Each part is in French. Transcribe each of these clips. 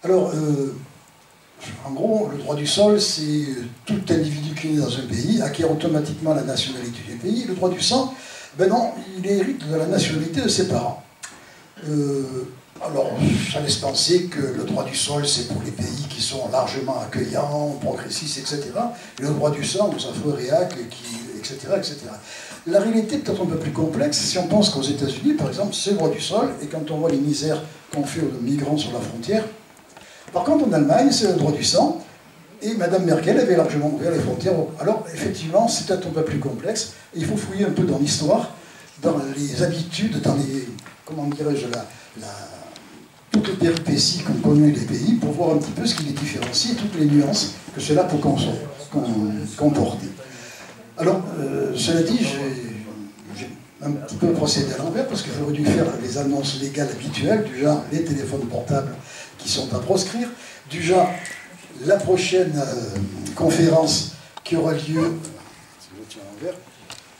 Alors, en gros, le droit du sol, c'est tout individu qui est dans un pays acquiert automatiquement la nationalité du pays. Le droit du sang, ben non, il hérite de la nationalité de ses parents. Alors, ça laisse penser que le droit du sol, c'est pour les pays qui sont largement accueillants, progressistes, etc. Et le droit du sang, ça ferait réac, etc., etc. La réalité est peut-être un peu plus complexe si on pense qu'aux États-Unis, par exemple, c'est le droit du sol, et quand on voit les misères qu'on fait aux migrants sur la frontière. Par contre, en Allemagne, c'est le droit du sang, et Mme Merkel avait largement ouvert les frontières. Alors, effectivement, c'est peut-être un peu plus complexe, et il faut fouiller un peu dans l'histoire, dans les habitudes, dans les, comment dirais-je, toutes les péripéties qu'ont connues les pays, pour voir un petit peu ce qui les différencie, et toutes les nuances que cela peut comporter. Alors, cela dit, j'ai un petit peu procédé à l'envers, parce que j'aurais dû faire les annonces légales habituelles, du genre les téléphones portables qui sont à proscrire, du genre la prochaine conférence qui aura lieu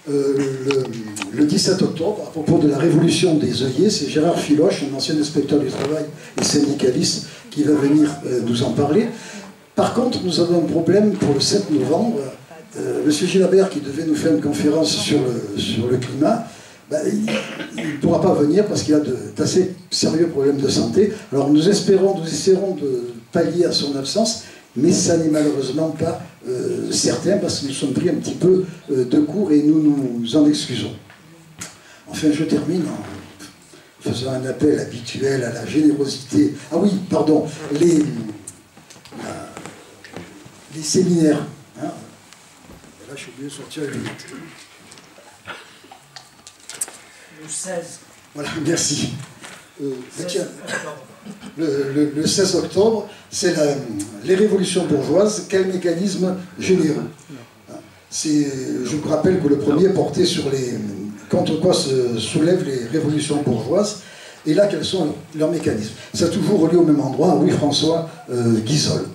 le 17 octobre à propos de la révolution des œillets. C'est Gérard Filoche, un ancien inspecteur du travail et syndicaliste, qui va venir nous en parler. Par contre, nous avons un problème pour le 7 novembre. Monsieur Gilabert, qui devait nous faire une conférence sur le climat, ben, il ne pourra pas venir parce qu'il a d'assez sérieux problèmes de santé. Alors nous essaierons de pallier à son absence, mais ça n'est malheureusement pas certain parce que nous sommes pris un petit peu de court et nous nous en excusons. Enfin, je termine en faisant un appel habituel à la générosité. Ah oui, pardon, les séminaires. Hein. Là, je suis obligé de sortir les lunettes. Le 16. Voilà, merci. Tiens, le 16 octobre, c'est les révolutions bourgeoises, quel mécanisme généreux. Je vous rappelle que le premier portait sur contre quoi se soulèvent les révolutions bourgeoises, et là, quels sont leurs mécanismes. Ça a toujours relié au même endroit, Louis-François Guizol.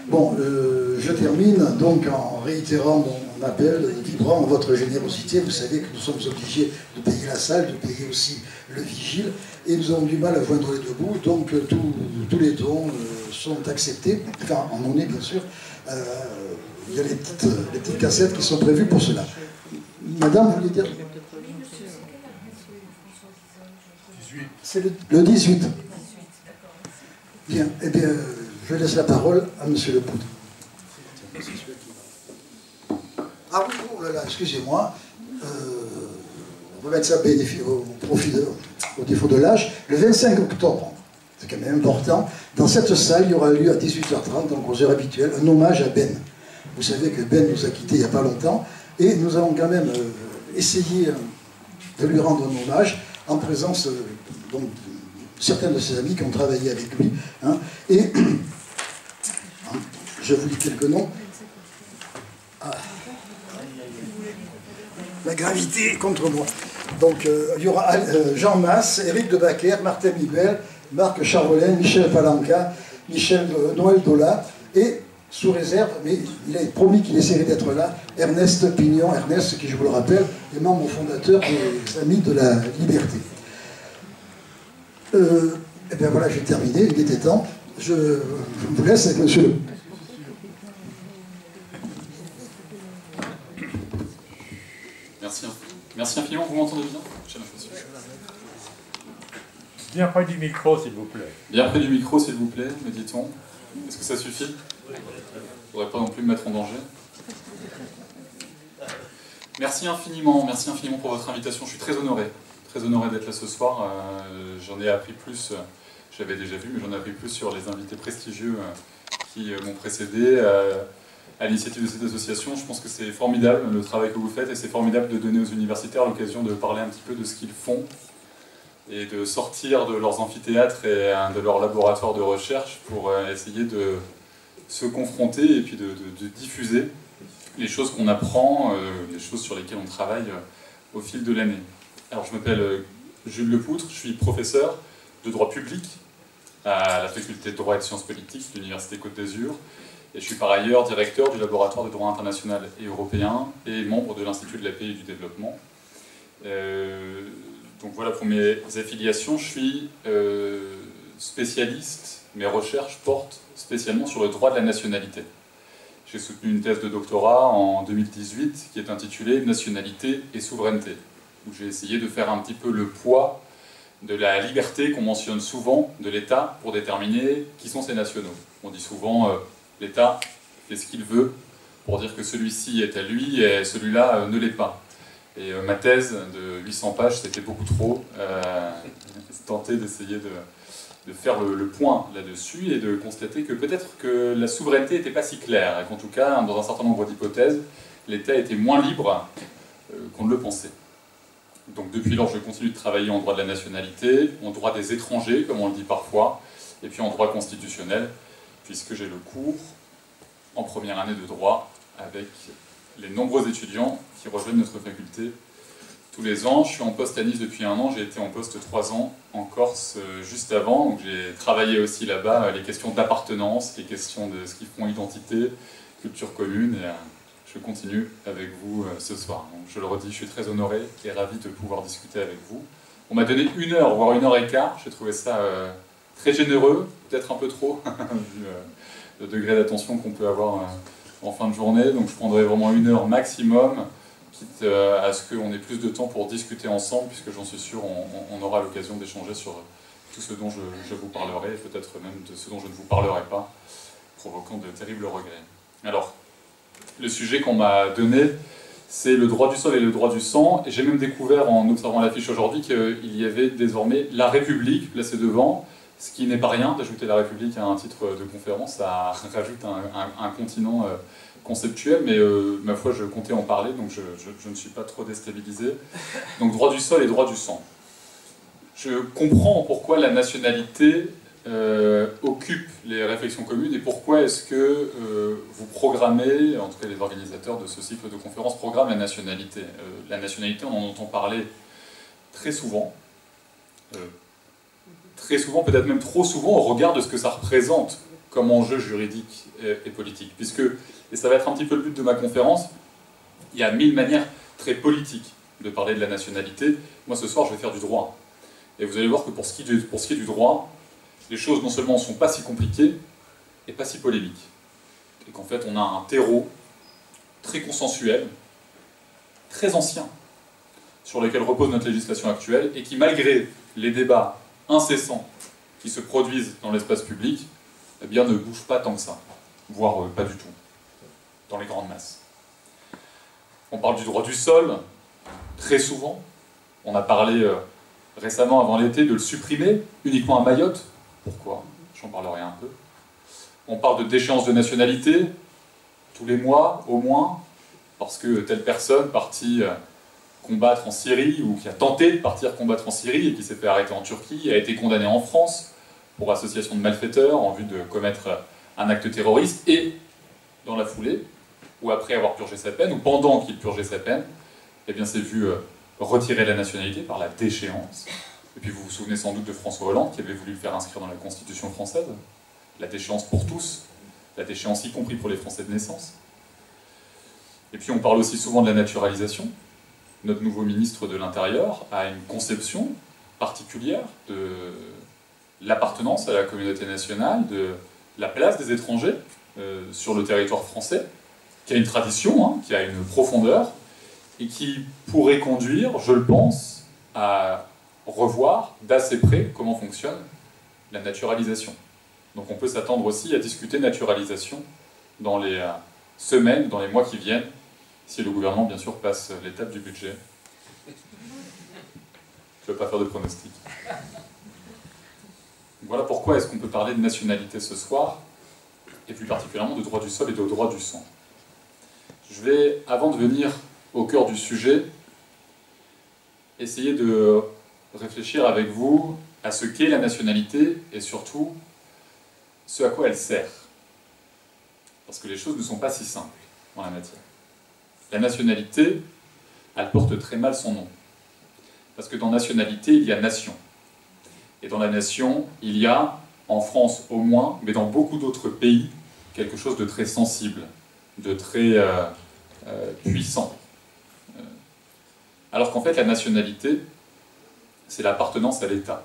Bon, je termine donc en réitérant mon appel, vibrant votre générosité. Vous savez que nous sommes obligés de payer la salle, de payer aussi le vigile, et nous avons du mal à joindre les deux bouts, donc tous les dons sont acceptés, enfin en monnaie bien sûr. Il y a les petites cassettes qui sont prévues pour cela. Madame, vous voulez dire? C'est le 18. Bien, eh bien, je laisse la parole à monsieur Le Poudre. Ah oui, oh là là, excusez-moi. On va mettre ça au défaut de l'âge. Le 25 octobre, c'est quand même important, dans cette salle, il y aura lieu à 18h30, donc aux heures habituelles, un hommage à Ben. Vous savez que Ben nous a quittés il n'y a pas longtemps, et nous allons quand même essayer de lui rendre un hommage en présence donc, de certains de ses amis qui ont travaillé avec lui. Hein, et je vous lis quelques noms. Ah. La gravité est contre moi. Donc, il y aura Jean Masse, Éric Debacker, Martin Miguel, Marc Charolin, Michel Palanca, Noël Dola, et, sous réserve, mais il a promis qu'il essaierait d'être là, Ernest Pignon. Ernest, qui, je vous le rappelle, est membre fondateur des Amis de la Liberté. Et bien voilà, j'ai terminé, il était temps. Je vous laisse avec monsieur le... Merci infiniment, vous m'entendez bien? Bien près du micro, s'il vous plaît. Bien près du micro, s'il vous plaît, me dit-on. Est-ce que ça suffit? Je ne voudrais pas non plus me mettre en danger. Merci infiniment pour votre invitation. Je suis très honoré d'être là ce soir. J'en ai appris plus, j'avais déjà vu, mais j'en ai appris plus sur les invités prestigieux qui m'ont précédé. À l'initiative de cette association, je pense que c'est formidable le travail que vous faites, et c'est formidable de donner aux universitaires l'occasion de parler un petit peu de ce qu'ils font et de sortir de leurs amphithéâtres et de leurs laboratoires de recherche pour essayer de se confronter et puis de diffuser les choses qu'on apprend, les choses sur lesquelles on travaille au fil de l'année. Alors je m'appelle Jules Lepoutre, je suis professeur de droit public à la faculté de droit et de sciences politiques de l'Université Côte d'Azur. Et je suis par ailleurs directeur du laboratoire de droit international et européen et membre de l'Institut de la paix et du développement. Donc voilà pour mes affiliations. Je suis spécialiste, mes recherches portent spécialement sur le droit de la nationalité. J'ai soutenu une thèse de doctorat en 2018 qui est intitulée « Nationalité et souveraineté », où j'ai essayé de faire un petit peu le poids de la liberté qu'on mentionne souvent de l'État pour déterminer qui sont ses nationaux. On dit souvent l'État fait ce qu'il veut pour dire que celui-ci est à lui et celui-là ne l'est pas. Et ma thèse de 800 pages, c'était beaucoup trop. J'ai tenté d'essayer de faire le point là-dessus et de constater que peut-être que la souveraineté n'était pas si claire, et qu'en tout cas, dans un certain nombre d'hypothèses, l'État était moins libre qu'on ne le pensait. Donc depuis lors, je continue de travailler en droit de la nationalité, en droit des étrangers, comme on le dit parfois, et puis en droit constitutionnel, puisque j'ai le cours en première année de droit avec les nombreux étudiants qui rejoignent notre faculté tous les ans. Je suis en poste à Nice depuis 1 an, j'ai été en poste 3 ans en Corse juste avant, donc j'ai travaillé aussi là-bas les questions d'appartenance, les questions de ce qui font identité, culture commune, et je continue avec vous ce soir. Donc, je le redis, je suis très honoré et ravi de pouvoir discuter avec vous. On m'a donné 1 heure, voire 1 heure et quart, j'ai trouvé ça très généreux, peut-être un peu trop, vu le degré d'attention qu'on peut avoir en fin de journée, donc je prendrai vraiment 1 heure maximum, quitte à ce qu'on ait plus de temps pour discuter ensemble, puisque j'en suis sûr, on aura l'occasion d'échanger sur tout ce dont je vous parlerai, et peut-être même de ce dont je ne vous parlerai pas, provoquant de terribles regrets. Alors, le sujet qu'on m'a donné, c'est le droit du sol et le droit du sang, et j'ai même découvert en observant l'affiche aujourd'hui qu'il y avait désormais la République placée devant, ce qui n'est pas rien d'ajouter la République à un titre de conférence, ça rajoute un continent conceptuel, mais ma foi, je comptais en parler, donc je ne suis pas trop déstabilisé. Donc droit du sol et droit du sang. Je comprends pourquoi la nationalité occupe les réflexions communes et pourquoi est-ce que vous programmez, en tout cas les organisateurs de ce cycle de conférences programment la nationalité. La nationalité, on en entend parler très souvent, peut-être même trop souvent, au regard de ce que ça représente comme enjeu juridique et politique. Puisque, et ça va être un petit peu le but de ma conférence, il y a 1000 manières très politiques de parler de la nationalité. Moi, ce soir, je vais faire du droit. Et vous allez voir que pour ce qui est du droit, les choses non seulement ne sont pas si compliquées, et pas si polémiques. Et qu'en fait, on a un terreau très consensuel, très ancien, sur lequel repose notre législation actuelle, et qui, malgré les débats incessants qui se produisent dans l'espace public, eh bien, ne bouge pas tant que ça, voire pas du tout, dans les grandes masses. On parle du droit du sol, très souvent. On a parlé récemment, avant l'été, de le supprimer, uniquement à Mayotte. Pourquoi? J'en parlerai un peu. On parle de déchéance de nationalité, tous les mois, au moins, parce que telle personne partie combattre en Syrie, ou qui a tenté de partir combattre en Syrie, et qui s'est fait arrêter en Turquie, a été condamnée en France pour association de malfaiteurs en vue de commettre un acte terroriste, et dans la foulée, ou après avoir purgé sa peine, ou pendant qu'il purgeait sa peine, eh bien s'est vu retirer la nationalité par la déchéance. Et puis vous vous souvenez sans doute de François Hollande, qui avait voulu le faire inscrire dans la Constitution française, la déchéance pour tous, la déchéance y compris pour les Français de naissance. Et puis on parle aussi souvent de la naturalisation. Notre nouveau ministre de l'Intérieur a une conception particulière de l'appartenance à la communauté nationale, de la place des étrangers sur le territoire français, qui a une tradition, hein, qui a une profondeur, et qui pourrait conduire, je le pense, à revoir d'assez près comment fonctionne la naturalisation. Donc on peut s'attendre aussi à discuter naturalisation dans les semaines, dans les mois qui viennent, si le gouvernement, bien sûr, passe l'étape du budget. Je ne vais pas faire de pronostics. Voilà pourquoi est-ce qu'on peut parler de nationalité ce soir, et plus particulièrement de droit du sol et de droit du sang. Je vais, avant de venir au cœur du sujet, essayer de réfléchir avec vous à ce qu'est la nationalité et surtout ce à quoi elle sert. Parce que les choses ne sont pas si simples en la matière. La nationalité, elle porte très mal son nom. Parce que dans nationalité, il y a nation. Et dans la nation, il y a, en France au moins, mais dans beaucoup d'autres pays, quelque chose de très sensible, de très puissant. Alors qu'en fait, la nationalité, c'est l'appartenance à l'État.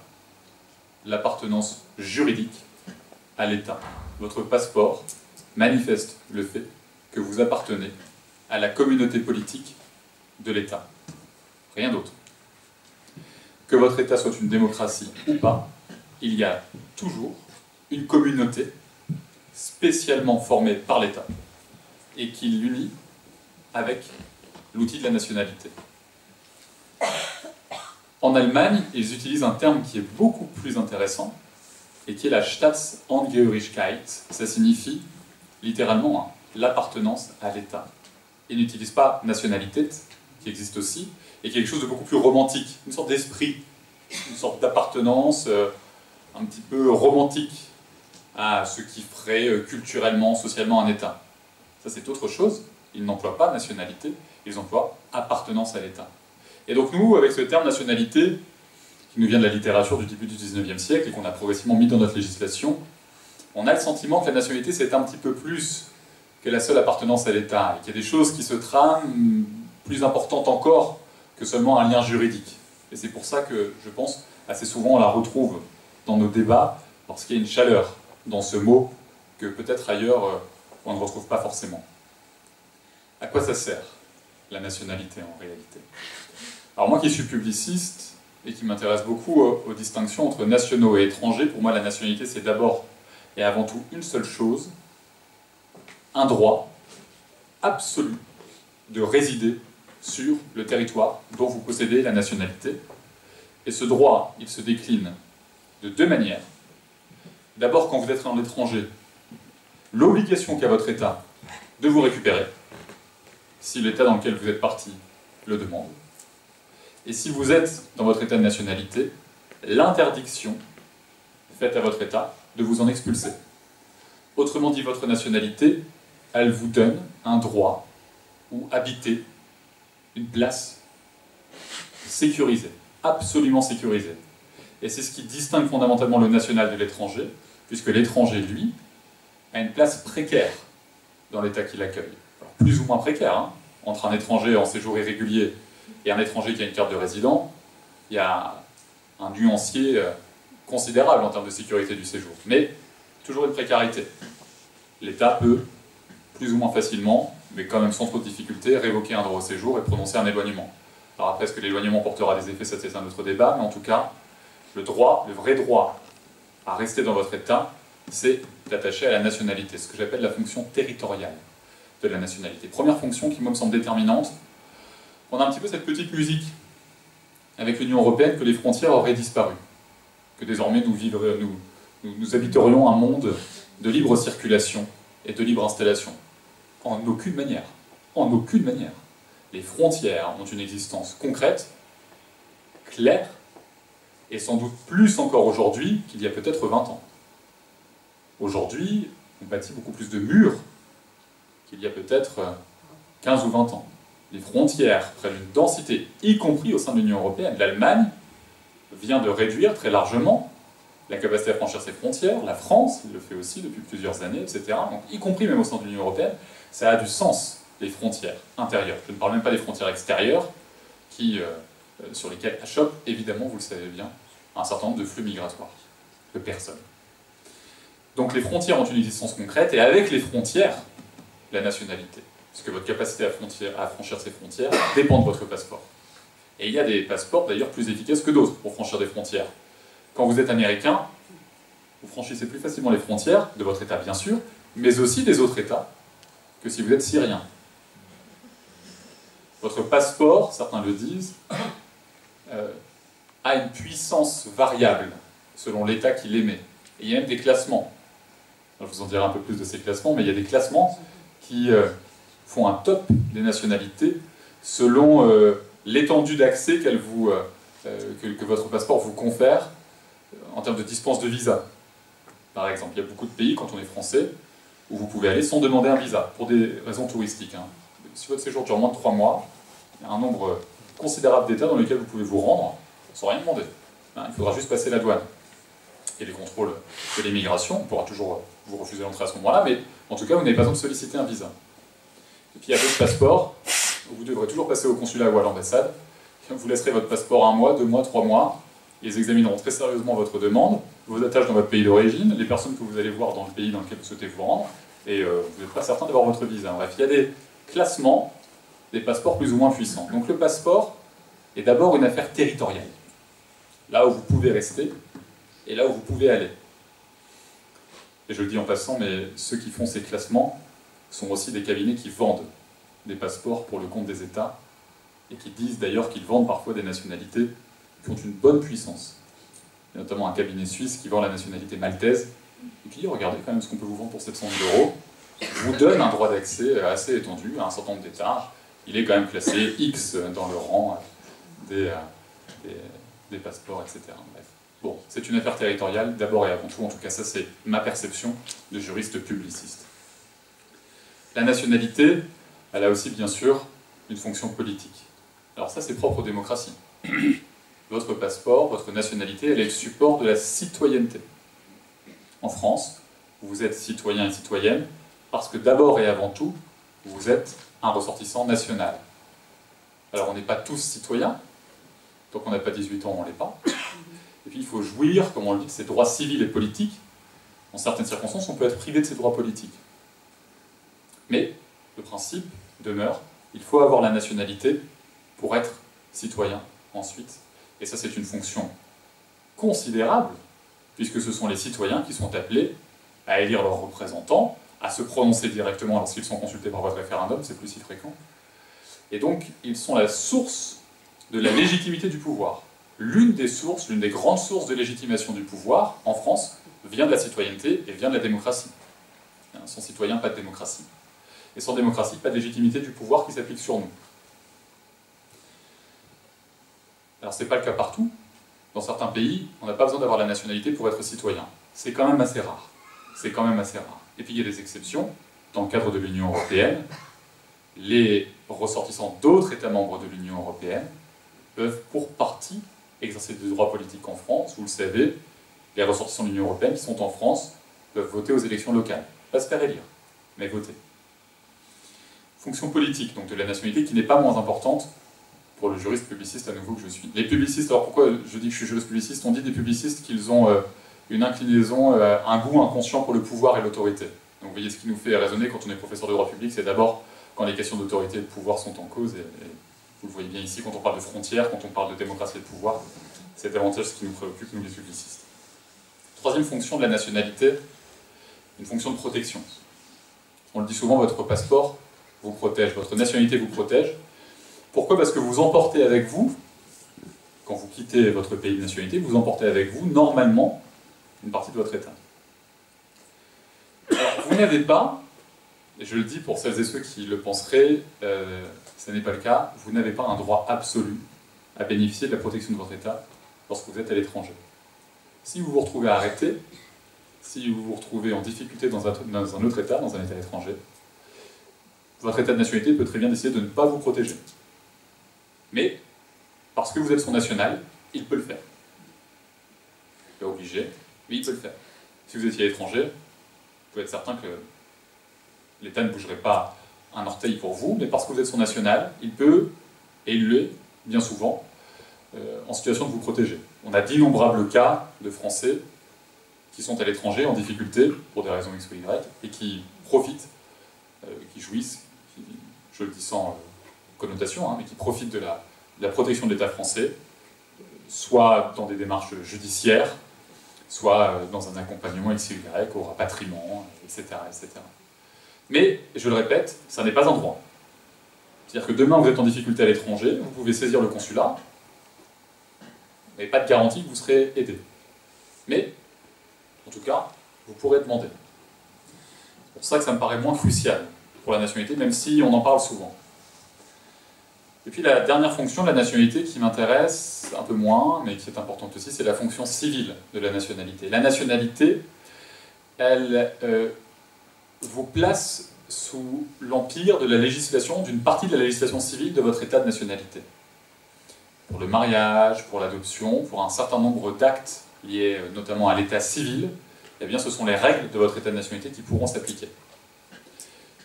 l'appartenance juridique à l'État. Votre passeport manifeste le fait que vous appartenez à la communauté politique de l'État. Rien d'autre. Que votre État soit une démocratie ou pas, il y a toujours une communauté spécialement formée par l'État et qui l'unit avec l'outil de la nationalité. En Allemagne, ils utilisent un terme qui est beaucoup plus intéressant et qui est la Staatsangehörigkeit. Ça signifie littéralement l'appartenance à l'État. Ils n'utilisent pas nationalité, qui existe aussi, et qui est quelque chose de beaucoup plus romantique, une sorte d'esprit, une sorte d'appartenance un petit peu romantique à ce qui ferait culturellement, socialement un État. Ça, c'est autre chose. Ils n'emploient pas nationalité, ils emploient appartenance à l'État. Et donc nous, avec ce terme nationalité, qui nous vient de la littérature du début du XIXe siècle et qu'on a progressivement mis dans notre législation, on a le sentiment que la nationalité, c'est un petit peu plus que la seule appartenance à l'État, et qu'il y a des choses qui se trament plus importantes encore que seulement un lien juridique. Et c'est pour ça que, je pense, assez souvent on la retrouve dans nos débats, parce qu'il y a une chaleur dans ce mot que peut-être ailleurs on ne retrouve pas forcément. À quoi ça sert, la nationalité, en réalité? Alors moi qui suis publiciste, et qui m'intéresse beaucoup aux distinctions entre nationaux et étrangers, pour moi la nationalité c'est d'abord et avant tout une seule chose, un droit absolu de résider sur le territoire dont vous possédez la nationalité. Et ce droit, il se décline de deux manières. D'abord, quand vous êtes un étranger, l'obligation qu'a votre État de vous récupérer, si l'État dans lequel vous êtes parti le demande. Et si vous êtes dans votre État de nationalité, l'interdiction faite à votre État de vous en expulser. Autrement dit, votre nationalité, elle vous donne un droit où habiter une place sécurisée, absolument sécurisée. Et c'est ce qui distingue fondamentalement le national de l'étranger, puisque l'étranger, lui, a une place précaire dans l'État qui l'accueille. Plus ou moins précaire, hein. Entre un étranger en séjour irrégulier et un étranger qui a une carte de résident, il y a un nuancier considérable en termes de sécurité du séjour. Mais toujours une précarité. L'État peut, plus ou moins facilement, mais quand même sans trop de difficulté, révoquer un droit au séjour et prononcer un éloignement. Alors après, est-ce que l'éloignement portera des effets, ça c'est un autre débat, mais en tout cas, le droit, le vrai droit à rester dans votre État, c'est d'attacher à la nationalité, ce que j'appelle la fonction territoriale de la nationalité. Première fonction qui, moi, me semble déterminante. On a un petit peu cette petite musique avec l'Union européenne que les frontières auraient disparu, que désormais nous habiterions un monde de libre circulation et de libre installation. En aucune manière. En aucune manière. Les frontières ont une existence concrète, claire, et sans doute plus encore aujourd'hui qu'il y a peut-être 20 ans. Aujourd'hui, on bâtit beaucoup plus de murs qu'il y a peut-être 15 ou 20 ans. Les frontières prennent une densité, y compris au sein de l'Union européenne. L'Allemagne vient de réduire très largement la capacité à franchir ses frontières. La France le fait aussi depuis plusieurs années, etc. Donc, y compris même au sein de l'Union européenne, ça a du sens, les frontières intérieures. Je ne parle même pas des frontières extérieures, sur lesquelles achoppent, évidemment, vous le savez bien, un certain nombre de flux migratoires, de personnes. Donc les frontières ont une existence concrète, et avec les frontières, la nationalité. Parce que votre capacité à franchir ces frontières dépend de votre passeport. Et il y a des passeports d'ailleurs plus efficaces que d'autres pour franchir des frontières. Quand vous êtes américain, vous franchissez plus facilement les frontières de votre État bien sûr, mais aussi des autres États, que si vous êtes syrien. Votre passeport, certains le disent, a une puissance variable selon l'État qui l'émet. Et il y a même des classements. Alors, je vous en dirai un peu plus de ces classements, mais il y a des classements qui font un top des nationalités selon l'étendue d'accès que votre passeport vous confère en termes de dispense de visa. Par exemple, il y a beaucoup de pays, quand on est français, où vous pouvez aller sans demander un visa, pour des raisons touristiques. Hein. Si votre séjour dure moins de 3 mois, il y a un nombre considérable d'États dans lesquels vous pouvez vous rendre sans rien demander. Hein, il faudra juste passer la douane. Et les contrôles de l'immigration, on pourra toujours vous refuser l'entrée à ce moment-là, mais en tout cas, vous n'avez pas besoin de solliciter un visa. Et puis il y a votre passeport, vous devrez toujours passer au consulat ou à l'ambassade. Vous laisserez votre passeport 1 mois, 2 mois, 3 mois, Ils examineront très sérieusement votre demande, vos attaches dans votre pays d'origine, les personnes que vous allez voir dans le pays dans lequel vous souhaitez vous rendre, et vous n'êtes pas certain d'avoir votre visa. Bref, il y a des classements des passeports plus ou moins puissants. Donc le passeport est d'abord une affaire territoriale. Là où vous pouvez rester, et là où vous pouvez aller. Et je le dis en passant, mais ceux qui font ces classements sont aussi des cabinets qui vendent des passeports pour le compte des États, et qui disent d'ailleurs qu'ils vendent parfois des nationalités qui ont une bonne puissance. Il y a notamment un cabinet suisse qui vend la nationalité maltaise, et qui dit, regardez quand même ce qu'on peut vous vendre pour 700 000 €, vous donne un droit d'accès assez étendu à un certain nombre d'États. Il est quand même classé X dans le rang des passeports, etc. Bref. Bon, c'est une affaire territoriale, d'abord et avant tout, en tout cas ça c'est ma perception de juriste publiciste. La nationalité, elle a aussi bien sûr une fonction politique. Alors ça c'est propre aux démocraties. Votre passeport, votre nationalité, elle est le support de la citoyenneté. En France, vous êtes citoyen et citoyenne parce que d'abord et avant tout, vous êtes un ressortissant national. Alors on n'est pas tous citoyens, tant qu'on n'a pas 18 ans on ne l'est pas. Et puis il faut jouir, comme on le dit, de ses droits civils et politiques. En certaines circonstances, on peut être privé de ses droits politiques. Mais le principe demeure, il faut avoir la nationalité pour être citoyen ensuite. Et ça c'est une fonction considérable, puisque ce sont les citoyens qui sont appelés à élire leurs représentants, à se prononcer directement lorsqu'ils sont consultés par votre référendum, c'est plus si fréquent. Et donc, ils sont la source de la légitimité du pouvoir. L'une des sources, l'une des grandes sources de légitimation du pouvoir, en France, vient de la citoyenneté et vient de la démocratie. Sans citoyen, pas de démocratie. Et sans démocratie, pas de légitimité du pouvoir qui s'applique sur nous. Alors, ce n'est pas le cas partout. Dans certains pays, on n'a pas besoin d'avoir la nationalité pour être citoyen. C'est quand même assez rare. C'est quand même assez rare. Et puis il y a des exceptions. Dans le cadre de l'Union européenne, les ressortissants d'autres États membres de l'Union européenne peuvent pour partie exercer des droits politiques en France. Vous le savez, les ressortissants de l'Union européenne qui sont en France peuvent voter aux élections locales. Pas se faire élire, mais voter. Fonction politique, donc de la nationalité, qui n'est pas moins importante pour le juriste publiciste à nouveau que je suis. Les publicistes, alors pourquoi je dis que je suis juriste publiciste? On dit des publicistes qu'ils ont une inclinaison, un goût inconscient pour le pouvoir et l'autorité. Donc vous voyez, ce qui nous fait raisonner quand on est professeur de droit public, c'est d'abord quand les questions d'autorité et de pouvoir sont en cause, et vous le voyez bien ici, quand on parle de frontières, quand on parle de démocratie et de pouvoir, c'est davantage ce qui nous préoccupe, nous les publicistes. Troisième fonction de la nationalité, une fonction de protection. On le dit souvent, votre passeport vous protège, votre nationalité vous protège. Pourquoi? Parce que vous emportez avec vous, quand vous quittez votre pays de nationalité, vous emportez avec vous, normalement, une partie de votre État. Alors, vous n'avez pas, et je le dis pour celles et ceux qui le penseraient, ce n'est pas le cas, vous n'avez pas un droit absolu à bénéficier de la protection de votre État lorsque vous êtes à l'étranger. Si vous vous retrouvez arrêté, si vous vous retrouvez en difficulté dans un autre État, dans un État étranger, votre État de nationalité peut très bien décider de ne pas vous protéger. Mais, parce que vous êtes son national, il peut le faire. Il n'est pas obligé, mais il peut le faire. Si vous étiez à l'étranger, vous pouvez être certain que l'État ne bougerait pas un orteil pour vous, mais parce que vous êtes son national, il peut, et il l'est, bien souvent, en situation de vous protéger. On a d'innombrables cas de Français qui sont à l'étranger en difficulté, pour des raisons X ou Y, et qui profitent, qui jouissent, je le dis sans connotation, hein, mais qui profitent de la protection de l'État français, soit dans des démarches judiciaires, soit dans un accompagnement X ou Y, au rapatriement, etc., etc. Mais, je le répète, ça n'est pas un droit. C'est-à-dire que demain vous êtes en difficulté à l'étranger, vous pouvez saisir le consulat, mais pas de garantie que vous serez aidé. Mais, en tout cas, vous pourrez demander. C'est pour ça que ça me paraît moins crucial pour la nationalité, même si on en parle souvent. Et puis la dernière fonction de la nationalité qui m'intéresse un peu moins, mais qui est importante aussi, c'est la fonction civile de la nationalité. La nationalité, elle vous place sous l'empire de la législation, d'une partie de la législation civile de votre état de nationalité. Pour le mariage, pour l'adoption, pour un certain nombre d'actes liés notamment à l'état civil, eh bien ce sont les règles de votre état de nationalité qui pourront s'appliquer.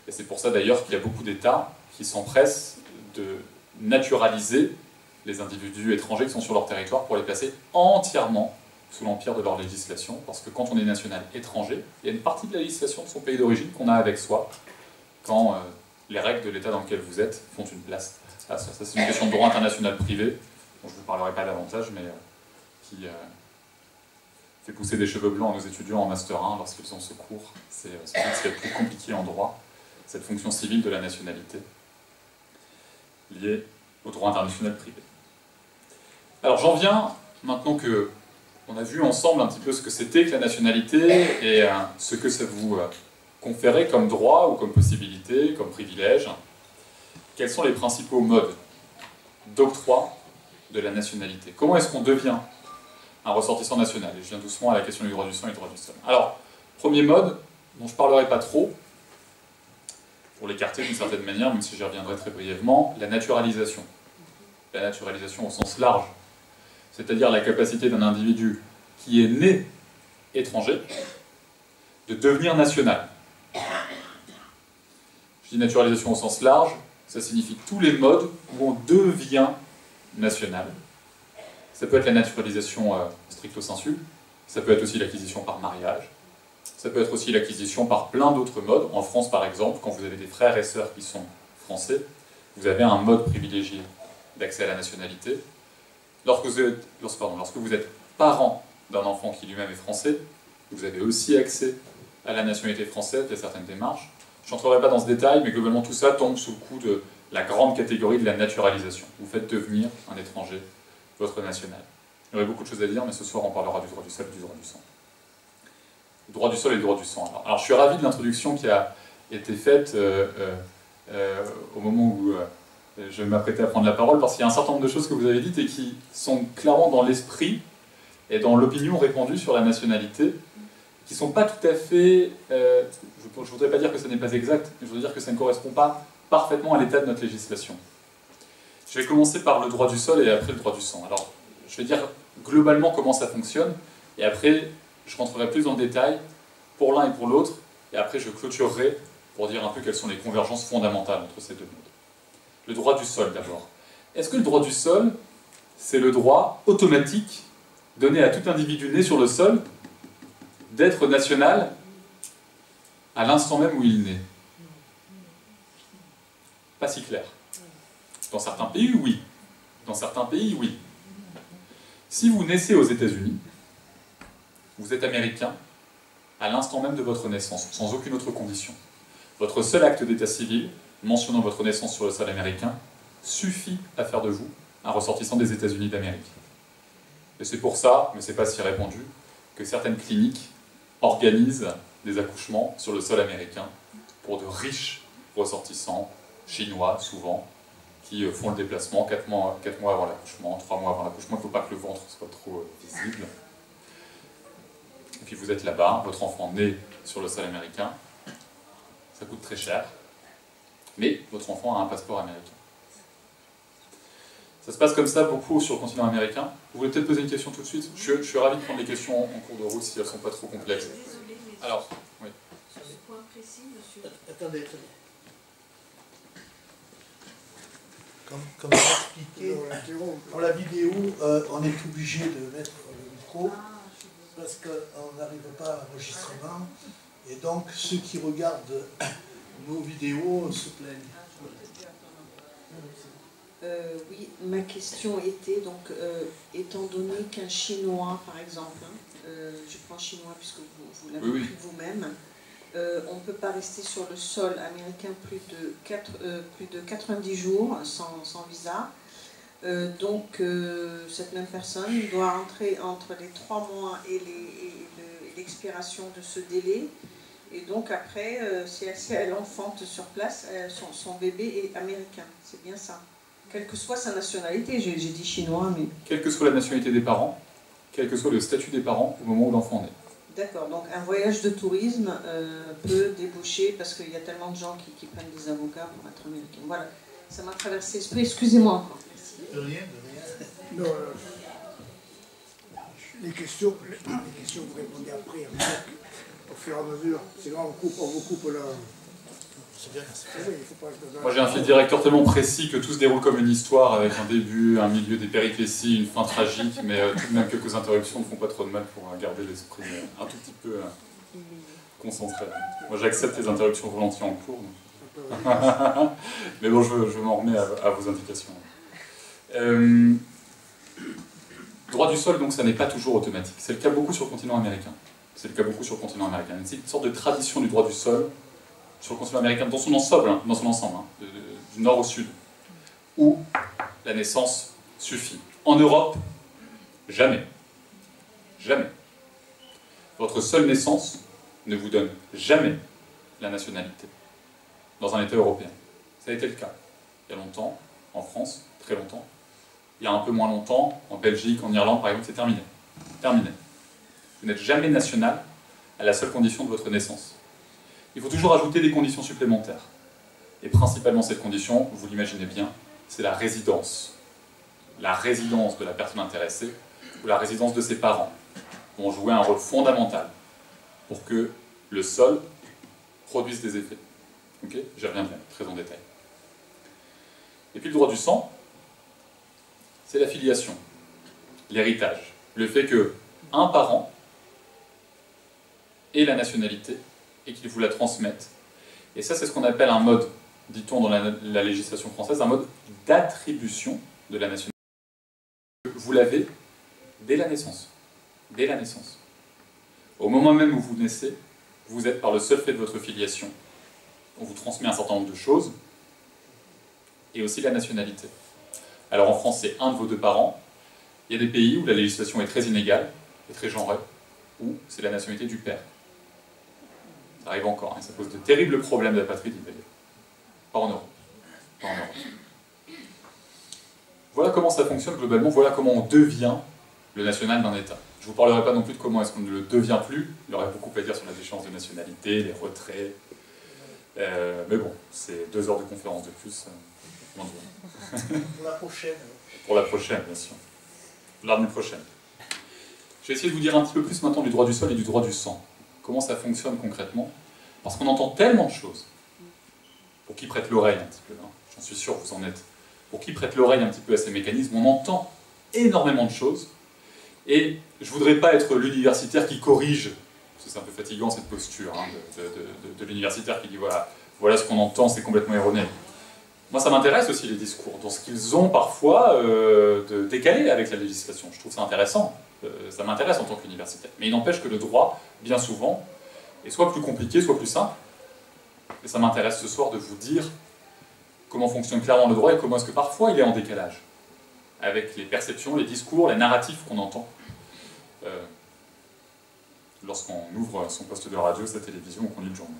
Et c'est pour ça d'ailleurs qu'il y a beaucoup d'États qui s'empressent de naturaliser les individus étrangers qui sont sur leur territoire pour les placer entièrement sous l'empire de leur législation, parce que quand on est national étranger, il y a une partie de la législation de son pays d'origine qu'on a avec soi, quand les règles de l'État dans lequel vous êtes font une place à ça. Ça, c'est une question de droit international privé, dont je ne vous parlerai pas davantage, mais qui fait pousser des cheveux blancs à nos étudiants en Master 1 lorsqu'ils ont ce cours. C'est ce qui est le plus compliqué en droit, cette fonction civile de la nationalité, liée au droit international privé. Alors j'en viens, maintenant que on a vu ensemble un petit peu ce que c'était que la nationalité et ce que ça vous conférait comme droit ou comme possibilité, comme privilège. Quels sont les principaux modes d'octroi de la nationalité? Comment est-ce qu'on devient un ressortissant national? Et je viens doucement à la question du droit du sang et du droit du sol. Alors, premier mode, dont je ne parlerai pas trop, pour l'écarter d'une certaine manière, même si j'y reviendrai très brièvement, la naturalisation. La naturalisation au sens large. C'est-à-dire la capacité d'un individu qui est né étranger de devenir national. Je dis naturalisation au sens large, ça signifie tous les modes où on devient national. Ça peut être la naturalisation stricto sensu, ça peut être aussi l'acquisition par mariage, ça peut être aussi l'acquisition par plein d'autres modes. En France, par exemple, quand vous avez des frères et sœurs qui sont français, vous avez un mode privilégié d'accès à la nationalité. Lorsque vous êtes parent d'un enfant qui lui-même est français, vous avez aussi accès à la nationalité française via certaines démarches. Je n'entrerai pas dans ce détail, mais globalement tout ça tombe sous le coup de la grande catégorie de la naturalisation. Vous faites devenir un étranger votre national. Il y aurait beaucoup de choses à dire, mais ce soir on parlera du droit du sol et du droit du sang. Le droit du sol et le droit du sang. Alors je suis ravi de l'introduction qui a été faite au moment où je m'apprêtais à prendre la parole, parce qu'il y a un certain nombre de choses que vous avez dites et qui sont clairement dans l'esprit et dans l'opinion répandue sur la nationalité, qui ne sont pas tout à fait... je ne voudrais pas dire que ce n'est pas exact, mais je voudrais dire que ça ne correspond pas parfaitement à l'état de notre législation. Je vais commencer par le droit du sol et après le droit du sang. Alors, je vais dire globalement comment ça fonctionne, et après, je rentrerai plus dans le détail pour l'un et pour l'autre, et après je clôturerai pour dire un peu quelles sont les convergences fondamentales entre ces deux modes. Le droit du sol d'abord. Est-ce que le droit du sol, c'est le droit automatique donné à tout individu né sur le sol d'être national à l'instant même où il naît? Pas si clair. Dans certains pays, oui. Dans certains pays, oui. Si vous naissez aux États-Unis, vous êtes américain à l'instant même de votre naissance, sans aucune autre condition. Votre seul acte d'état civil, mentionnant votre naissance sur le sol américain, suffit à faire de vous un ressortissant des États-Unis d'Amérique. Et c'est pour ça, mais c'est pas si répandu, que certaines cliniques organisent des accouchements sur le sol américain pour de riches ressortissants, chinois souvent, qui font le déplacement 4 mois avant l'accouchement, 3 mois avant l'accouchement. Il ne faut pas que le ventre soit trop visible. Et puis vous êtes là-bas, votre enfant né sur le sol américain, ça coûte très cher, mais votre enfant a un passeport américain. Ça se passe comme ça beaucoup sur le continent américain. Vous voulez peut-être poser une question tout de suite? Je suis ravi de prendre les questions en cours de route si elles ne sont pas trop complexes. Alors, oui. Sur ce point précis, monsieur. Attendez. Comme expliqué, pour la vidéo, on est obligé de mettre le micro parce qu'on n'arrive pas à l'enregistrement et donc ceux qui regardent nos vidéos se plaignent. Oui, ma question était donc, étant donné qu'un Chinois, par exemple, je prends chinois puisque vous l'avez pris vous-même, on ne peut pas rester sur le sol américain plus de 90 jours sans visa. Donc cette même personne doit entrer entre les 3 mois et l'expiration de ce délai. Et donc après, si elle enfante sur place, son bébé est américain. C'est bien ça. Quelle que soit sa nationalité, j'ai dit chinois, mais... Quelle que soit la nationalité des parents, quel que soit le statut des parents au moment où l'enfant naît. D'accord, donc un voyage de tourisme peut déboucher, parce qu'il y a tellement de gens qui prennent des avocats pour être américains. Voilà, ça m'a traversé l'esprit, excusez-moi encore. De rien. Non, les questions, vous répondez après, au fur et à mesure. Sinon, on vous coupe là. C'est bien, merci. Moi j'ai un fil directeur tellement précis que tout se déroule comme une histoire, avec un début, un milieu, des péripéties, une fin tragique, mais tout de même quelques interruptions ne font pas trop de mal pour garder l'esprit un tout petit peu concentré. Moi j'accepte les interruptions volontiers en cours. Mais bon, je m'en remets à vos indications. Droit du sol, donc ça n'est pas toujours automatique. C'est le cas beaucoup sur le continent américain. C'est le cas beaucoup sur le continent américain. C'est une sorte de tradition du droit du sol sur le continent américain, dans son ensemble, du nord au sud, où la naissance suffit. En Europe, jamais. Jamais. Votre seule naissance ne vous donne jamais la nationalité dans un État européen. Ça a été le cas il y a longtemps, en France, très longtemps. Il y a un peu moins longtemps, en Belgique, en Irlande, par exemple, c'est terminé. Terminé. Vous n'êtes jamais national à la seule condition de votre naissance. Il faut toujours ajouter des conditions supplémentaires. Et principalement cette condition, vous l'imaginez bien, c'est la résidence. La résidence de la personne intéressée ou la résidence de ses parents vont jouer un rôle fondamental pour que le sol produise des effets. Okay, j'y reviendrai très en détail. Et puis le droit du sang, c'est la filiation, l'héritage. Le fait que un parent ait la nationalité et qu'il vous la transmette. Et ça, c'est ce qu'on appelle un mode, dit-on dans la législation française, un mode d'attribution de la nationalité. Vous l'avez dès la naissance. Dès la naissance. Au moment même où vous naissez, vous êtes, par le seul fait de votre filiation, on vous transmet un certain nombre de choses, et aussi la nationalité. Alors en France, c'est un de vos deux parents. Il y a des pays où la législation est très inégale, et très genrée, où c'est la nationalité du père. Ça arrive encore, et ça pose de terribles problèmes d'apatrie, d'ailleurs. Pas en Europe. Pas en Europe. Voilà comment ça fonctionne globalement, voilà comment on devient le national d'un État. Je ne vous parlerai pas non plus de comment est-ce qu'on ne le devient plus, il y aurait beaucoup à dire sur la déchéance de nationalité, les retraits, mais bon, c'est 2 heures de conférence de plus. Pour la prochaine. Pour la prochaine, bien sûr. L'année prochaine. Je vais essayer de vous dire un petit peu plus maintenant du droit du sol et du droit du sang. Comment ça fonctionne concrètement? Parce qu'on entend tellement de choses. Pour qui prête l'oreille un petit peu, hein, j'en suis sûr que vous en êtes. Pour qui prête l'oreille un petit peu à ces mécanismes, on entend énormément de choses. Et je ne voudrais pas être l'universitaire qui corrige, parce que c'est un peu fatigant cette posture hein, de l'universitaire qui dit voilà ce qu'on entend, c'est complètement erroné. Moi, ça m'intéresse aussi les discours, dans ce qu'ils ont parfois de décalé avec la législation. Je trouve ça intéressant, ça m'intéresse en tant qu'universitaire. Mais il n'empêche que le droit, bien souvent, est soit plus compliqué, soit plus simple. Et ça m'intéresse ce soir de vous dire comment fonctionne clairement le droit et comment est-ce que parfois il est en décalage avec les perceptions, les discours, les narratifs qu'on entend lorsqu'on ouvre son poste de radio, sa télévision ou qu'on lit le journal.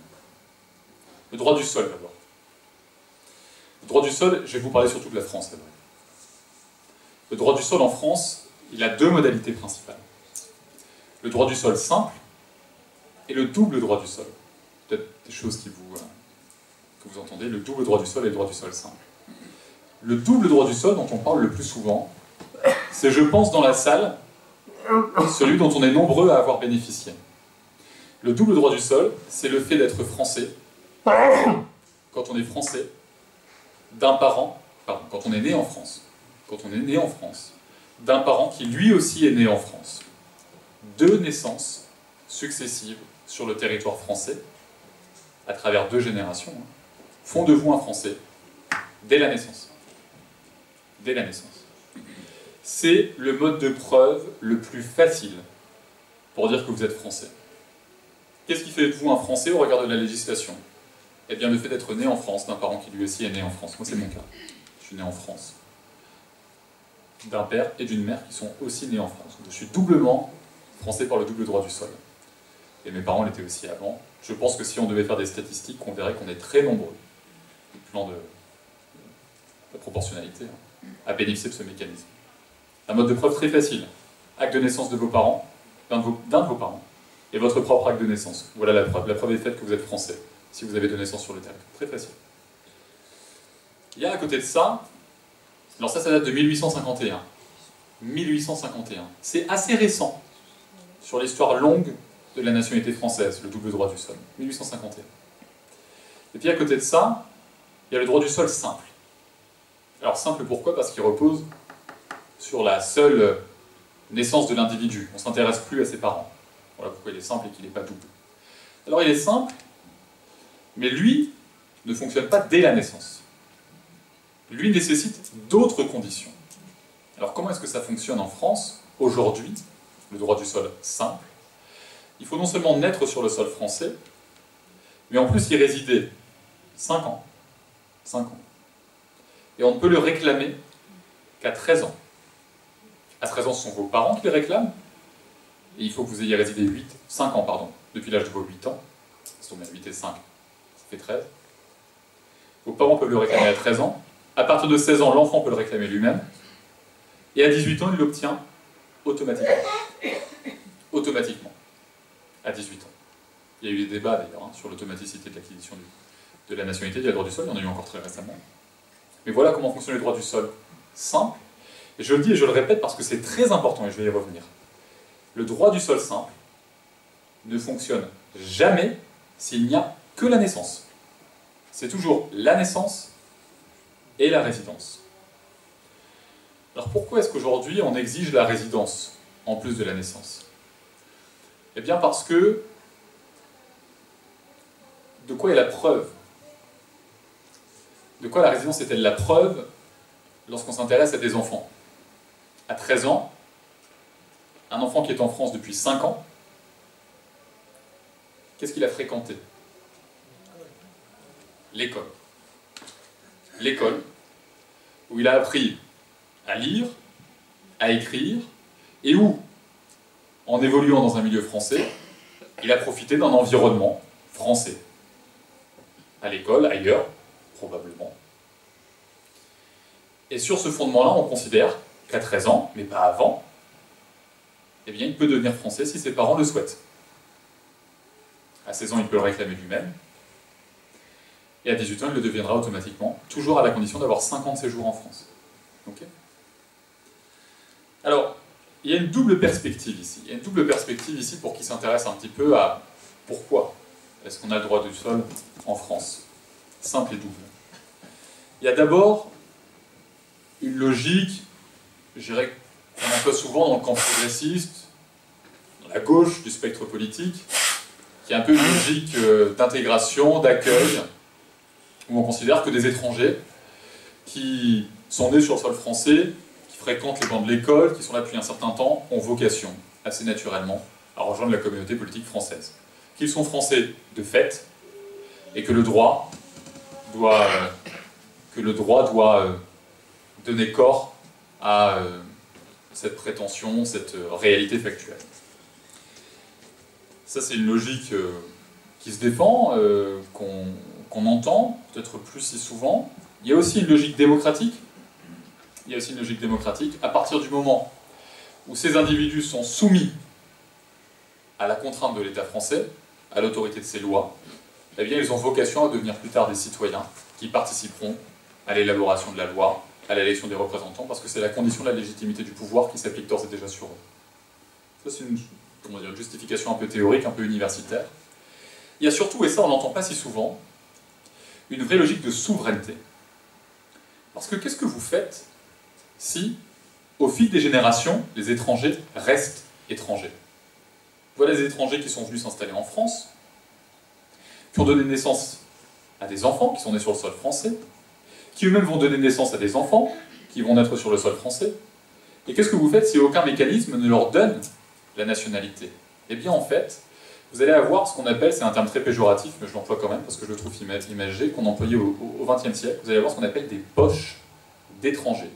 Le droit du sol d'abord. Le droit du sol, je vais vous parler surtout de la France d'abord. Le droit du sol en France, il a 2 modalités principales. Le droit du sol simple et le double droit du sol. Peut-être des choses que vous entendez, le double droit du sol et le droit du sol simple. Le double droit du sol dont on parle le plus souvent, c'est, je pense, dans la salle, celui dont on est nombreux à avoir bénéficié. Le double droit du sol, c'est le fait d'être français, quand on est français, d'un parent, pardon, quand on est né en France, d'un parent qui lui aussi est né en France. 2 naissances successives sur le territoire français, à travers 2 générations, font de vous un Français dès la naissance. Dès la naissance. C'est le mode de preuve le plus facile pour dire que vous êtes français. Qu'est-ce qui fait de vous un Français au regard de la législation? Eh bien, le fait d'être né en France, d'un parent qui lui aussi est né en France. Moi, c'est mon cas. Je suis né en France. D'un père et d'une mère qui sont aussi nés en France. Je suis doublement français par le double droit du sol. Et mes parents l'étaient aussi avant. Je pense que si on devait faire des statistiques, on verrait qu'on est très nombreux, au plan de la proportionnalité, à bénéficier de ce mécanisme. Un mode de preuve très facile. Acte de naissance de vos parents, d'un de vos parents, et votre propre acte de naissance. Voilà la preuve. La preuve est faite que vous êtes français, si vous avez de naissance sur le territoire. Très facile. Il y a à côté de ça, alors ça date de 1851. 1851. C'est assez récent sur l'histoire longue de la nationalité française, le double droit du sol. 1851. Et puis à côté de ça, il y a le droit du sol simple. Alors simple pourquoi? Parce qu'il repose sur la seule naissance de l'individu. On ne s'intéresse plus à ses parents. Voilà pourquoi il est simple et qu'il n'est pas double. Alors il est simple, mais lui ne fonctionne pas dès la naissance. Lui nécessite d'autres conditions. Alors comment est-ce que ça fonctionne en France, aujourd'hui, le droit du sol simple? Il faut non seulement naître sur le sol français, mais en plus y résider 5 ans. 5 ans. Et on ne peut le réclamer qu'à 13 ans. À 13 ans, ce sont vos parents qui le réclament, et il faut que vous ayez résidé 5 ans, pardon, depuis l'âge de vos 8 ans. Ça tombe bien, 8 et 5, ça fait 13. Vos parents peuvent le réclamer à 13 ans. À partir de 16 ans, l'enfant peut le réclamer lui-même. Et à 18 ans, il l'obtient automatiquement. Automatiquement. À 18 ans. Il y a eu des débats d'ailleurs sur l'automaticité de l'acquisition de la nationalité via le droit du sol, il y en a eu encore très récemment. Mais voilà comment fonctionne le droit du sol simple. Et je le dis et je le répète parce que c'est très important et je vais y revenir. Le droit du sol simple ne fonctionne jamais s'il n'y a que la naissance. C'est toujours la naissance et la résidence. Alors pourquoi est-ce qu'aujourd'hui on exige la résidence en plus de la naissance? Eh bien parce que de quoi est la preuve? De quoi la résidence est-elle la preuve lorsqu'on s'intéresse à des enfants? À 13 ans, un enfant qui est en France depuis 5 ans, qu'est-ce qu'il a fréquenté? L'école. L'école, où il a appris à lire, à écrire, et où, en évoluant dans un milieu français, il a profité d'un environnement français. À l'école, ailleurs, probablement. Et sur ce fondement-là, on considère qu'à 13 ans, mais pas avant, eh bien, il peut devenir français si ses parents le souhaitent. À 16 ans, il peut le réclamer lui-même. Et à 18 ans, il le deviendra automatiquement, toujours à la condition d'avoir 5 ans de séjour en France. Okay. Alors, il y a une double perspective ici. Il y a une double perspective ici pour qui s'intéresse un petit peu à pourquoi est-ce qu'on a le droit du sol en France. Simple et double. Il y a d'abord une logique, je dirais, qu'on emploie souvent dans le camp progressiste, dans la gauche du spectre politique, qui est un peu une logique d'intégration, d'accueil, où on considère que des étrangers qui sont nés sur le sol français, qui fréquentent les bancs de l'école, qui sont là depuis un certain temps, ont vocation, assez naturellement, à rejoindre la communauté politique française. Qu'ils sont français de fait, et que le droit doit donner corps à cette prétention, cette réalité factuelle. Ça, c'est une logique qui se défend, qu'on entend, peut-être plus si souvent. Il y a aussi une logique démocratique. Il y a aussi une logique démocratique. À partir du moment où ces individus sont soumis à la contrainte de l'État français, à l'autorité de ses lois, eh bien, ils ont vocation à devenir plus tard des citoyens qui participeront à l'élaboration de la loi, à l'élection des représentants, parce que c'est la condition de la légitimité du pouvoir qui s'applique d'ores et déjà sur eux. Ça, c'est une justification un peu théorique, un peu universitaire. Il y a surtout, et ça on n'entend pas si souvent, une vraie logique de souveraineté. Parce que qu'est-ce que vous faites si, au fil des générations, les étrangers restent étrangers? Voilà des étrangers qui sont venus s'installer en France, qui ont donné naissance à des enfants qui sont nés sur le sol français, qui eux-mêmes vont donner naissance à des enfants qui vont naître sur le sol français. Et qu'est-ce que vous faites si aucun mécanisme ne leur donne la nationalité? Eh bien, en fait, vous allez avoir ce qu'on appelle, c'est un terme très péjoratif, mais je l'emploie quand même parce que je le trouve imagé, qu'on employait au XXe siècle, vous allez avoir ce qu'on appelle des poches d'étrangers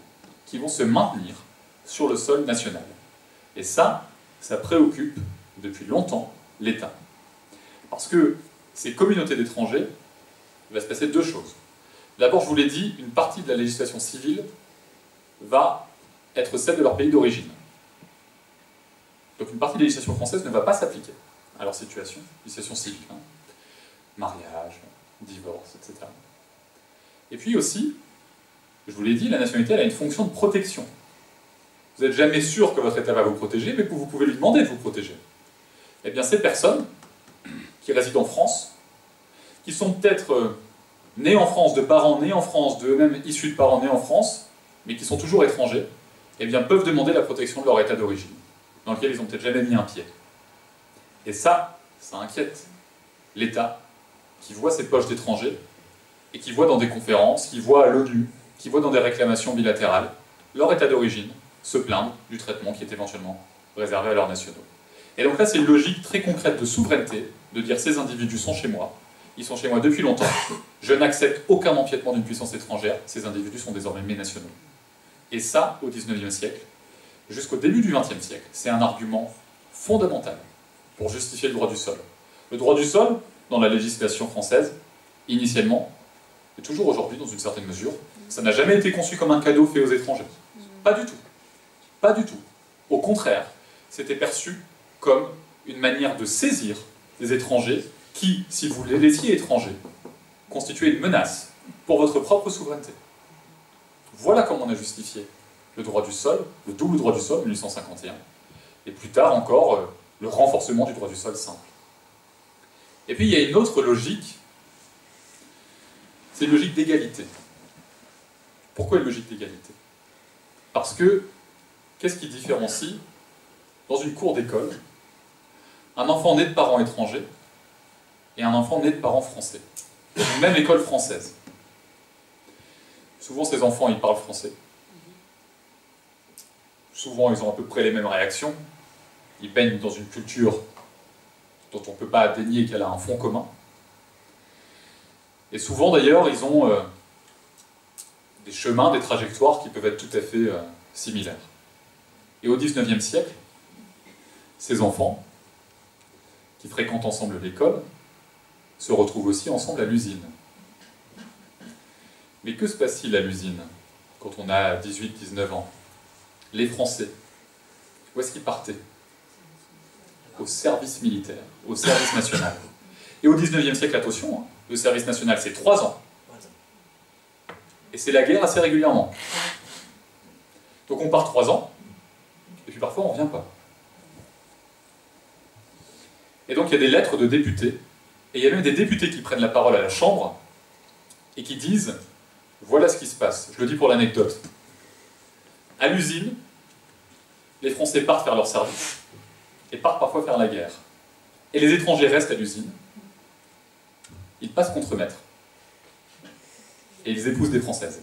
qui vont se maintenir sur le sol national. Et ça préoccupe depuis longtemps l'État. Parce que ces communautés d'étrangers, il va se passer deux choses. D'abord, je vous l'ai dit, une partie de la législation civile va être celle de leur pays d'origine. Donc une partie de la législation française ne va pas s'appliquer à leur situation, législation civile, hein. Mariage, divorce, etc. Et puis aussi, je vous l'ai dit, la nationalité elle a une fonction de protection. Vous n'êtes jamais sûr que votre État va vous protéger, mais que vous pouvez lui demander de vous protéger. Eh bien, ces personnes qui résident en France, qui sont peut-être nés en France, de parents nés en France, d'eux-mêmes issus de parents nés en France, mais qui sont toujours étrangers, eh bien, peuvent demander la protection de leur état d'origine, dans lequel ils n'ont peut-être jamais mis un pied. Et ça inquiète l'État, qui voit ces poches d'étrangers, et qui voit dans des conférences, qui voit à l'ONU, qui voit dans des réclamations bilatérales, leur état d'origine se plaindre du traitement qui est éventuellement réservé à leurs nationaux. Et donc là, c'est une logique très concrète de souveraineté, de dire ces individus sont chez moi, ils sont chez moi depuis longtemps, je n'accepte aucun empiètement d'une puissance étrangère, ces individus sont désormais mes nationaux. Et ça, au XIXe siècle, jusqu'au début du XXe siècle, c'est un argument fondamental pour justifier le droit du sol. Le droit du sol, dans la législation française, initialement, et toujours aujourd'hui dans une certaine mesure, ça n'a jamais été conçu comme un cadeau fait aux étrangers. Pas du tout. Pas du tout. Au contraire, c'était perçu comme une manière de saisir des étrangers qui, si vous les laissiez étrangers, constituaient une menace pour votre propre souveraineté. Voilà comment on a justifié le droit du sol, le double droit du sol, 1851, et plus tard encore, le renforcement du droit du sol simple. Et puis il y a une autre logique, c'est une logique d'égalité. Pourquoi une logique d'égalité? Parce que, qu'est-ce qui différencie, dans une cour d'école, un enfant né de parents étrangers et un enfant né de parents français, dans une même école française? Souvent, ces enfants, ils parlent français. Souvent, ils ont à peu près les mêmes réactions. Ils baignent dans une culture dont on ne peut pas dénier qu'elle a un fond commun. Et souvent, d'ailleurs, ils ont des chemins, des trajectoires qui peuvent être tout à fait similaires. Et au XIXe siècle, ces enfants, qui fréquentent ensemble l'école, se retrouvent aussi ensemble à l'usine. Mais que se passe-t-il à l'usine, quand on a 18-19 ans? Les Français, où est-ce qu'ils partaient? Au service militaire, au service national. Et au XIXe siècle, attention, hein, le service national, c'est 3 ans. Et c'est la guerre assez régulièrement. Donc on part 3 ans, et puis parfois on ne revient pas. Et donc il y a des lettres de députés, et il y a même des députés qui prennent la parole à la Chambre, et qui disent, voilà ce qui se passe, je le dis pour l'anecdote. À l'usine, les Français partent faire leur service, et partent parfois faire la guerre. Et les étrangers restent à l'usine, ils passent contre-maître. Et ils épousent des Françaises.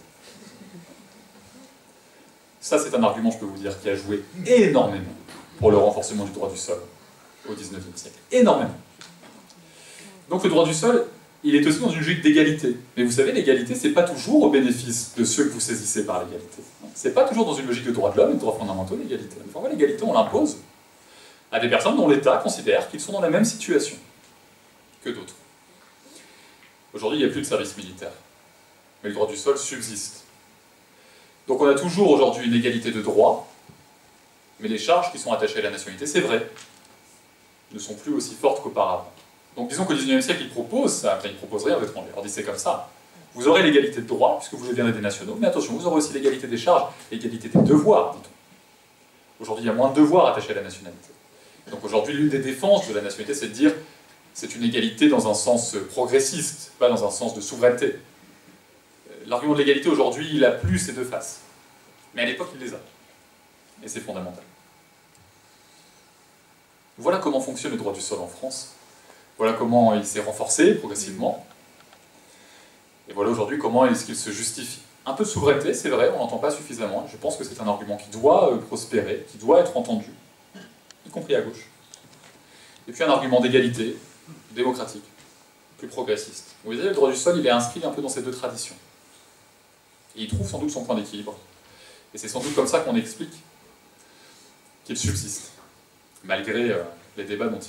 Ça, c'est un argument, je peux vous dire, qui a joué énormément pour le renforcement du droit du sol au XIXe siècle. Énormément. Donc le droit du sol, il est aussi dans une logique d'égalité. Mais vous savez, l'égalité, c'est pas toujours au bénéfice de ceux que vous saisissez par l'égalité. C'est pas toujours dans une logique de droit de l'homme et de droits fondamentaux, l'égalité. Parfois, l'égalité, on l'impose à des personnes dont l'État considère qu'ils sont dans la même situation que d'autres. Aujourd'hui, il n'y a plus de service militaire. Mais le droit du sol subsiste. Donc on a toujours aujourd'hui une égalité de droit, mais les charges qui sont attachées à la nationalité, c'est vrai, ne sont plus aussi fortes qu'auparavant. Donc disons qu'au XIXe siècle, ils proposent ça, enfin ils proposent rien aux étrangers, alors dit c'est comme ça. Vous aurez l'égalité de droit, puisque vous deviendrez des nationaux, mais attention, vous aurez aussi l'égalité des charges, l'égalité des devoirs, dit-on. Aujourd'hui, il y a moins de devoirs attachés à la nationalité. Donc aujourd'hui, l'une des défenses de la nationalité, c'est de dire c'est une égalité dans un sens progressiste, pas dans un sens de souveraineté. L'argument de l'égalité aujourd'hui, il a plus ces deux faces. Mais à l'époque, il les a. Et c'est fondamental. Voilà comment fonctionne le droit du sol en France. Voilà comment il s'est renforcé progressivement. Et voilà aujourd'hui comment est-ce qu'il se justifie. Un peu de souveraineté, c'est vrai, on n'entend pas suffisamment. Je pense que c'est un argument qui doit prospérer, qui doit être entendu, y compris à gauche. Et puis un argument d'égalité, démocratique, plus progressiste. Vous voyez, le droit du sol, il est inscrit un peu dans ces deux traditions. Et il trouve sans doute son point d'équilibre. Et c'est sans doute comme ça qu'on explique qu'il subsiste, malgré les débats dont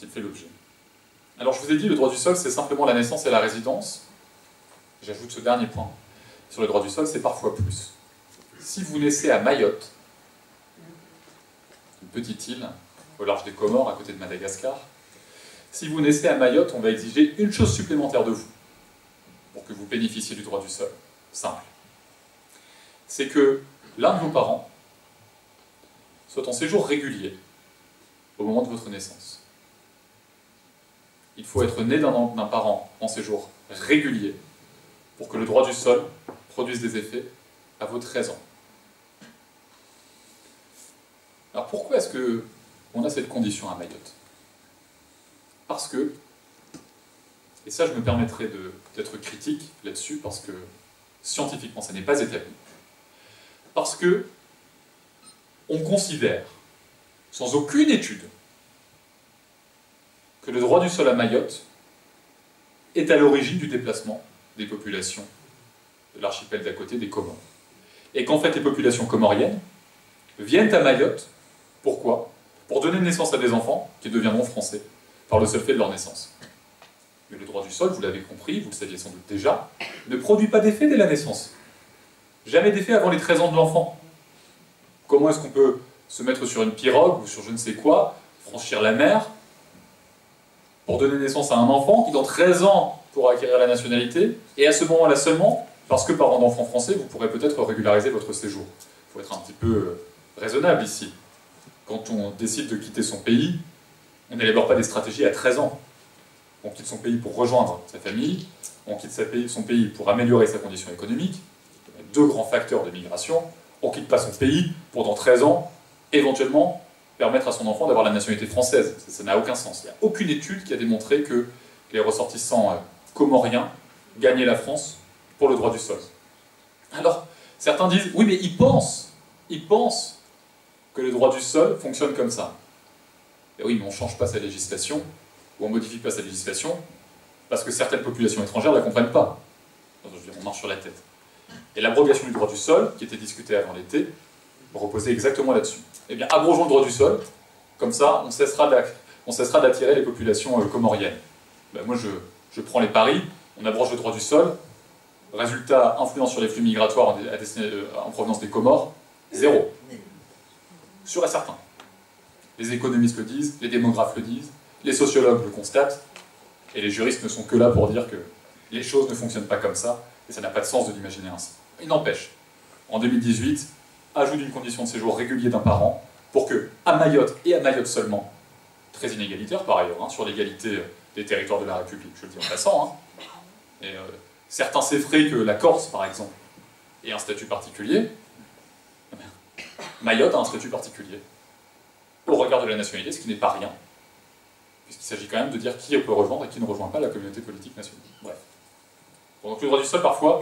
il fait l'objet. Alors je vous ai dit, le droit du sol, c'est simplement la naissance et la résidence. J'ajoute ce dernier point. Sur le droit du sol, c'est parfois plus. Si vous naissez à Mayotte, une petite île au large des Comores, à côté de Madagascar, si vous naissez à Mayotte, on va exiger une chose supplémentaire de vous, pour que vous bénéficiez du droit du sol. Simple. C'est que l'un de vos parents soit en séjour régulier au moment de votre naissance. il faut être né d'un parent en séjour régulier pour que le droit du sol produise des effets à vos 13 ans. Alors pourquoi est-ce qu'on a cette condition à Mayotte? Parce que, et ça je me permettrai d'être critique là-dessus, parce que scientifiquement ça n'est pas établi, parce que on considère, sans aucune étude, que le droit du sol à Mayotte est à l'origine du déplacement des populations de l'archipel d'à côté, des Comores. Et qu'en fait les populations comoriennes viennent à Mayotte, pourquoi? Pour donner naissance à des enfants qui deviendront français, par le seul fait de leur naissance. Mais le droit du sol, vous l'avez compris, vous le saviez sans doute déjà, ne produit pas d'effet dès la naissance. Jamais d'effet avant les 13 ans de l'enfant. Comment est-ce qu'on peut se mettre sur une pirogue ou sur je ne sais quoi, franchir la mer, pour donner naissance à un enfant qui dans 13 ans pourra acquérir la nationalité, et à ce moment-là seulement, parce que parent d'enfant français, vous pourrez peut-être régulariser votre séjour. Il faut être un petit peu raisonnable ici. Quand on décide de quitter son pays, on n'élabore pas des stratégies à 13 ans. On quitte son pays pour rejoindre sa famille, on quitte son pays pour améliorer sa condition économique. Il y a deux grands facteurs de migration. On ne quitte pas son pays pour dans 13 ans, éventuellement, permettre à son enfant d'avoir la nationalité française. Ça n'a aucun sens. Il n'y a aucune étude qui a démontré que les ressortissants comoriens gagnaient la France pour le droit du sol. Alors, certains disent, oui mais ils pensent que le droit du sol fonctionne comme ça. Et oui, mais on ne change pas sa législation, ou on ne modifie pas sa législation, parce que certaines populations étrangères ne la comprennent pas. Je veux dire, on marche sur la tête. Et l'abrogation du droit du sol, qui était discutée avant l'été, reposait exactement là-dessus. Eh bien, abrogeons le droit du sol, comme ça, on cessera d'attirer les populations comoriennes. Ben, moi, je prends les paris, on abroge le droit du sol, résultat, influence sur les flux migratoires en provenance des Comores, zéro. Sûr et certain. Les économistes le disent, les démographes le disent, les sociologues le constatent, et les juristes ne sont que là pour dire que les choses ne fonctionnent pas comme ça, et ça n'a pas de sens de l'imaginer ainsi. Il n'empêche, en 2018, ajout d'une condition de séjour régulier d'un parent, pour que, à Mayotte et à Mayotte seulement, très inégalitaire par ailleurs, hein, sur l'égalité des territoires de la République, je le dis en passant, hein, et certains s'effraient que la Corse, par exemple, ait un statut particulier. Mayotte a un statut particulier, au regard de la nationalité, ce qui n'est pas rien, puisqu'il s'agit quand même de dire qui peut rejoindre et qui ne rejoint pas la communauté politique nationale. Bref. Donc le droit du sol, parfois,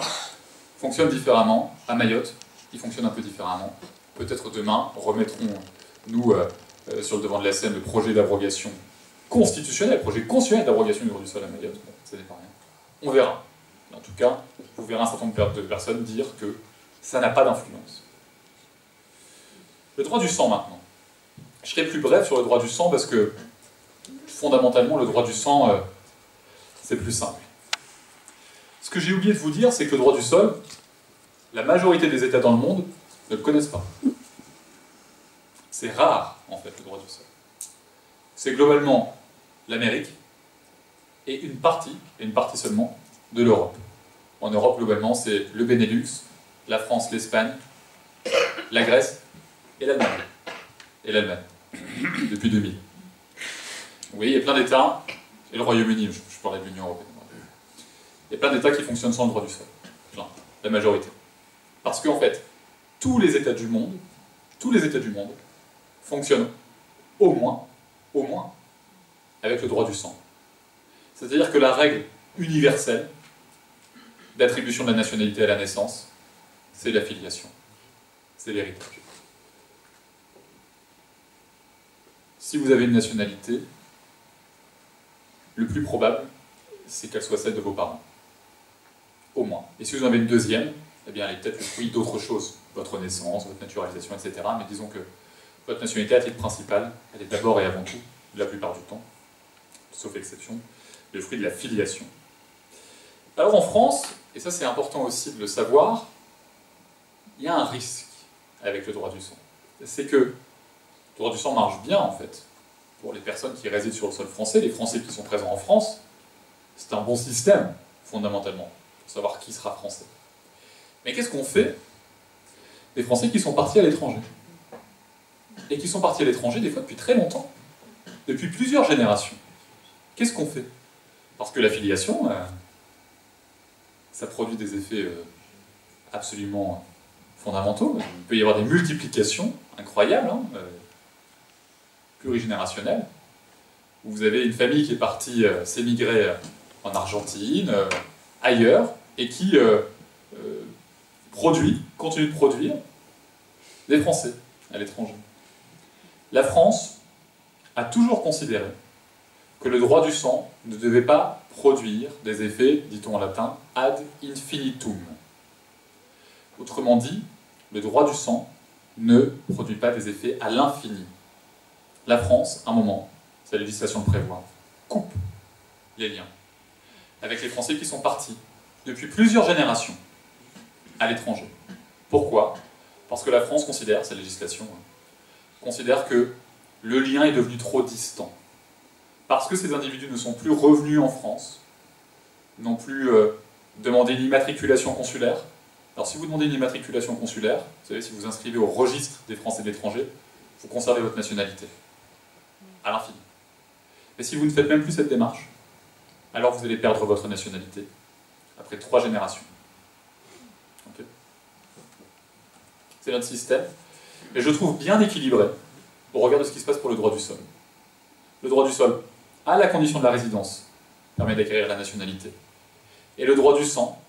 fonctionne différemment. À Mayotte, il fonctionne un peu différemment. Peut-être demain, remettrons-nous sur le devant de la scène le projet d'abrogation constitutionnel, projet constitutionnel d'abrogation du droit du sol à Mayotte. Bon, ça n'est pas rien. On verra. En tout cas, vous verrez un certain nombre de personnes dire que ça n'a pas d'influence. Le droit du sang, maintenant. Je serai plus bref sur le droit du sang parce que, fondamentalement, le droit du sang, c'est plus simple. Ce que j'ai oublié de vous dire, c'est que le droit du sol, la majorité des États dans le monde ne le connaissent pas. C'est rare, en fait, le droit du sol. C'est globalement l'Amérique et une partie seulement, de l'Europe. En Europe, globalement, c'est le Benelux, la France, l'Espagne, la Grèce et l'Allemagne. Et l'Allemagne, depuis 2000. Oui, il y a plein d'États, et le Royaume-Uni, je parlais de l'Union européenne. Il y a plein d'États qui fonctionnent sans le droit du sol. Plein, la majorité. Parce qu'en fait, tous les États du monde fonctionnent au moins, avec le droit du sang. C'est-à-dire que la règle universelle d'attribution de la nationalité à la naissance, c'est la filiation, c'est l'héritage. Si vous avez une nationalité, le plus probable, c'est qu'elle soit celle de vos parents. Au moins. Et si vous en avez une deuxième, eh bien elle est peut-être le fruit d'autre chose. Votre naissance, votre naturalisation, etc. Mais disons que votre nationalité à titre principal, elle est d'abord et avant tout, la plupart du temps, sauf exception, le fruit de la filiation. Alors en France, et ça c'est important aussi de le savoir, il y a un risque avec le droit du sang. C'est que le droit du sang marche bien en fait, pour les personnes qui résident sur le sol français, les Français qui sont présents en France. C'est un bon système, fondamentalement, pour savoir qui sera français. Mais qu'est-ce qu'on fait des Français qui sont partis à l'étranger? Et qui sont partis à l'étranger, des fois, depuis très longtemps, depuis plusieurs générations. Qu'est-ce qu'on fait? Parce que la filiation, ça produit des effets absolument fondamentaux. Il peut y avoir des multiplications incroyables, hein, plurigénérationnelles, où vous avez une famille qui est partie s'émigrer en Argentine, ailleurs, et qui continue de produire des Français à l'étranger. La France a toujours considéré que le droit du sang ne devait pas produire des effets, dit-on en latin, ad infinitum. Autrement dit, le droit du sang ne produit pas des effets à l'infini. La France, à un moment, sa législation le prévoit, coupe les liens avec les Français qui sont partis depuis plusieurs générations à l'étranger. Pourquoi? Parce que la France considère, sa législation, considère que le lien est devenu trop distant. Parce que ces individus ne sont plus revenus en France, n'ont plus demandé une immatriculation consulaire. Alors si vous demandez une immatriculation consulaire, vous savez, si vous inscrivez au registre des Français de l'étranger, vous conservez votre nationalité, à l'infini. Mais si vous ne faites même plus cette démarche, alors vous allez perdre votre nationalité, après 3 générations. Okay. C'est notre système, et je trouve bien équilibré au regard de ce qui se passe pour le droit du sol. Le droit du sol, à la condition de la résidence, permet d'acquérir la nationalité. Et le droit du sang,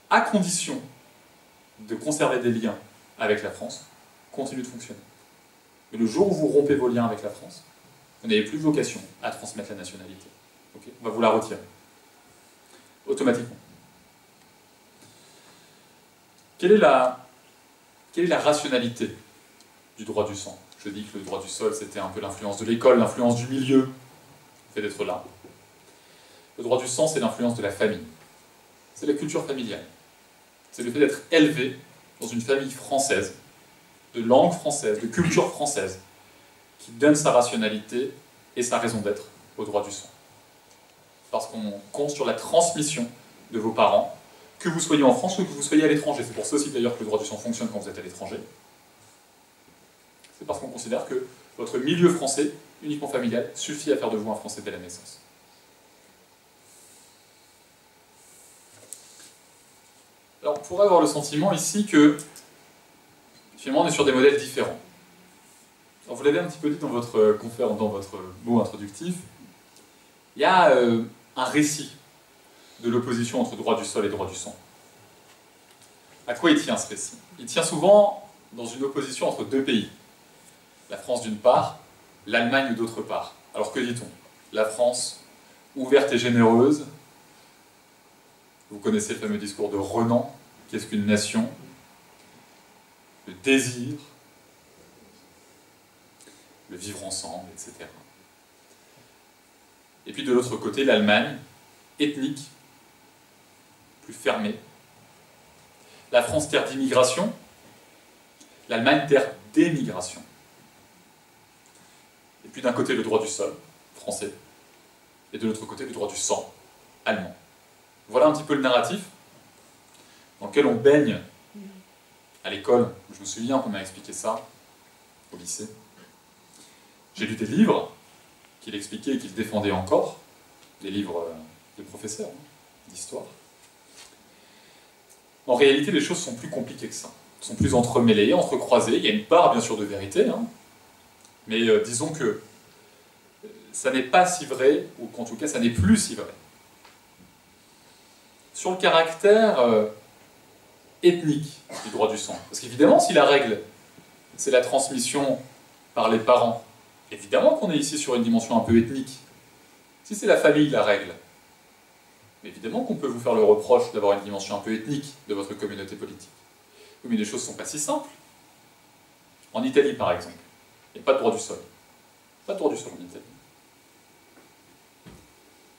à condition de conserver des liens avec la France, continue de fonctionner. Mais le jour où vous rompez vos liens avec la France, vous n'avez plus vocation à transmettre la nationalité. Okay, on va vous la retirer. Automatiquement. Quelle est la rationalité du droit du sang? Je dis que le droit du sol, c'était un peu l'influence de l'école, l'influence du milieu, le fait d'être là. Le droit du sang, c'est l'influence de la famille. C'est la culture familiale. C'est le fait d'être élevé dans une famille française, de langue française, de culture française, qui donne sa rationalité et sa raison d'être au droit du sang. Parce qu'on compte sur la transmission de vos parents, que vous soyez en France ou que vous soyez à l'étranger. C'est pour ça aussi d'ailleurs que le droit du sang fonctionne quand vous êtes à l'étranger. C'est parce qu'on considère que votre milieu français, uniquement familial, suffit à faire de vous un Français dès la naissance. Alors on pourrait avoir le sentiment ici que finalement on est sur des modèles différents. Alors, vous l'avez un petit peu dit dans votre mot introductif, il y a un récit de l'opposition entre droit du sol et droit du sang. À quoi il tient ce récit? Il tient souvent dans une opposition entre 2 pays. La France d'une part, l'Allemagne d'autre part. Alors que dit-on? La France, ouverte et généreuse. Vous connaissez le fameux discours de Renan. Qu'est-ce qu'une nation? Le désir, le vivre ensemble, etc. Et puis de l'autre côté, l'Allemagne, ethnique, plus fermée. La France, terre d'immigration. L'Allemagne, terre d'émigration. Et puis d'un côté, le droit du sol, français, et de l'autre côté, le droit du sang, allemand. Voilà un petit peu le narratif dans lequel on baigne à l'école. Je me souviens qu'on m'a expliqué ça au lycée. J'ai lu des livres qu'il expliquait et qu'il défendait encore, des livres de professeurs d'histoire. En réalité, les choses sont plus compliquées que ça. Elles sont plus entremêlées, entrecroisées. Il y a une part, bien sûr, de vérité, hein. Mais disons que ça n'est pas si vrai, ou qu'en tout cas, ça n'est plus si vrai. Sur le caractère ethnique du droit du sang. Parce qu'évidemment, si la règle, c'est la transmission par les parents, évidemment qu'on est ici sur une dimension un peu ethnique. Si c'est la famille, la règle, évidemment qu'on peut vous faire le reproche d'avoir une dimension un peu ethnique de votre communauté politique. Oui, mais les choses ne sont pas si simples. En Italie, par exemple, il n'y a pas de droit du sol. Pas de droit du sol en Italie.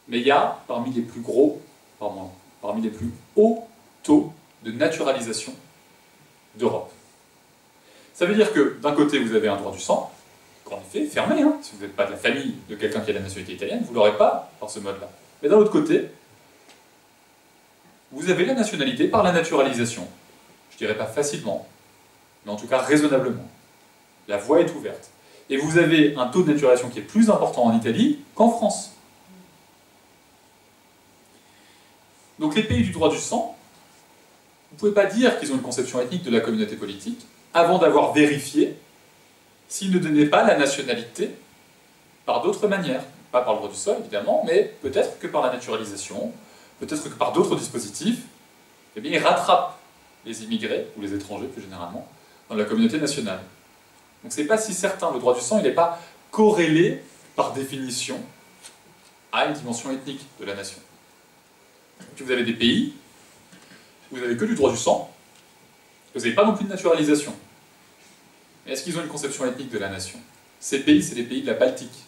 Mais il y a, parmi les plus hauts taux de naturalisation d'Europe. Ça veut dire que, d'un côté, vous avez un droit du sang, en effet, fermé, hein. Si vous n'êtes pas de la famille de quelqu'un qui a la nationalité italienne, vous ne l'aurez pas par ce mode-là. Mais d'un autre côté, vous avez la nationalité par la naturalisation. Je ne dirais pas facilement, mais en tout cas raisonnablement. La voie est ouverte. Et vous avez un taux de naturalisation qui est plus important en Italie qu'en France. Donc les pays du droit du sang, vous ne pouvez pas dire qu'ils ont une conception ethnique de la communauté politique avant d'avoir vérifié s'ils ne donnaient pas la nationalité par d'autres manières. Pas par le droit du sol, évidemment, mais peut-être que par la naturalisation, peut-être que par d'autres dispositifs, eh bien, ils rattrapent les immigrés, ou les étrangers plus généralement, dans la communauté nationale. Donc c'est pas si certain, le droit du sang, il n'est pas corrélé, par définition, à une dimension ethnique de la nation. Donc vous avez des pays où vous n'avez que du droit du sang, vous n'avez pas non plus de naturalisation. Mais est-ce qu'ils ont une conception ethnique de la nation? Ces pays, c'est les pays de la Baltique.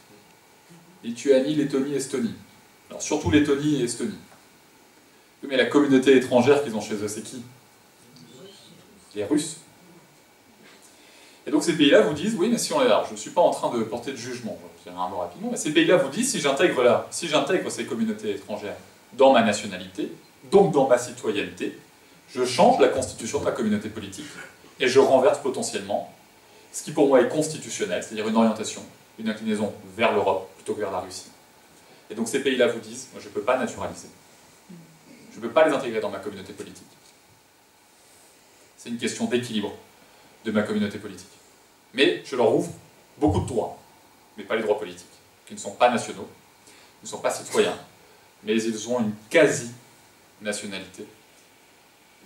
Lituanie, Lettonie, Estonie. Alors surtout Lettonie et Estonie. Mais la communauté étrangère qu'ils ont chez eux, c'est qui? Les Russes. Et donc ces pays-là vous disent, oui, mais si on est là, je ne suis pas en train de porter de jugement, je vais dire un mot rapidement, mais ces pays-là vous disent, si j'intègre ces communautés étrangères dans ma nationalité, donc dans ma citoyenneté, je change la constitution de ma communauté politique, et je renverse potentiellement ce qui pour moi est constitutionnel, c'est-à-dire une orientation, une inclinaison vers l'Europe plutôt que vers la Russie. Et donc ces pays-là vous disent, moi je ne peux pas naturaliser. Je ne peux pas les intégrer dans ma communauté politique. C'est une question d'équilibre de ma communauté politique. Mais je leur ouvre beaucoup de droits, mais pas les droits politiques, qui ne sont pas nationaux, ne sont pas citoyens, mais ils ont une quasi-nationalité,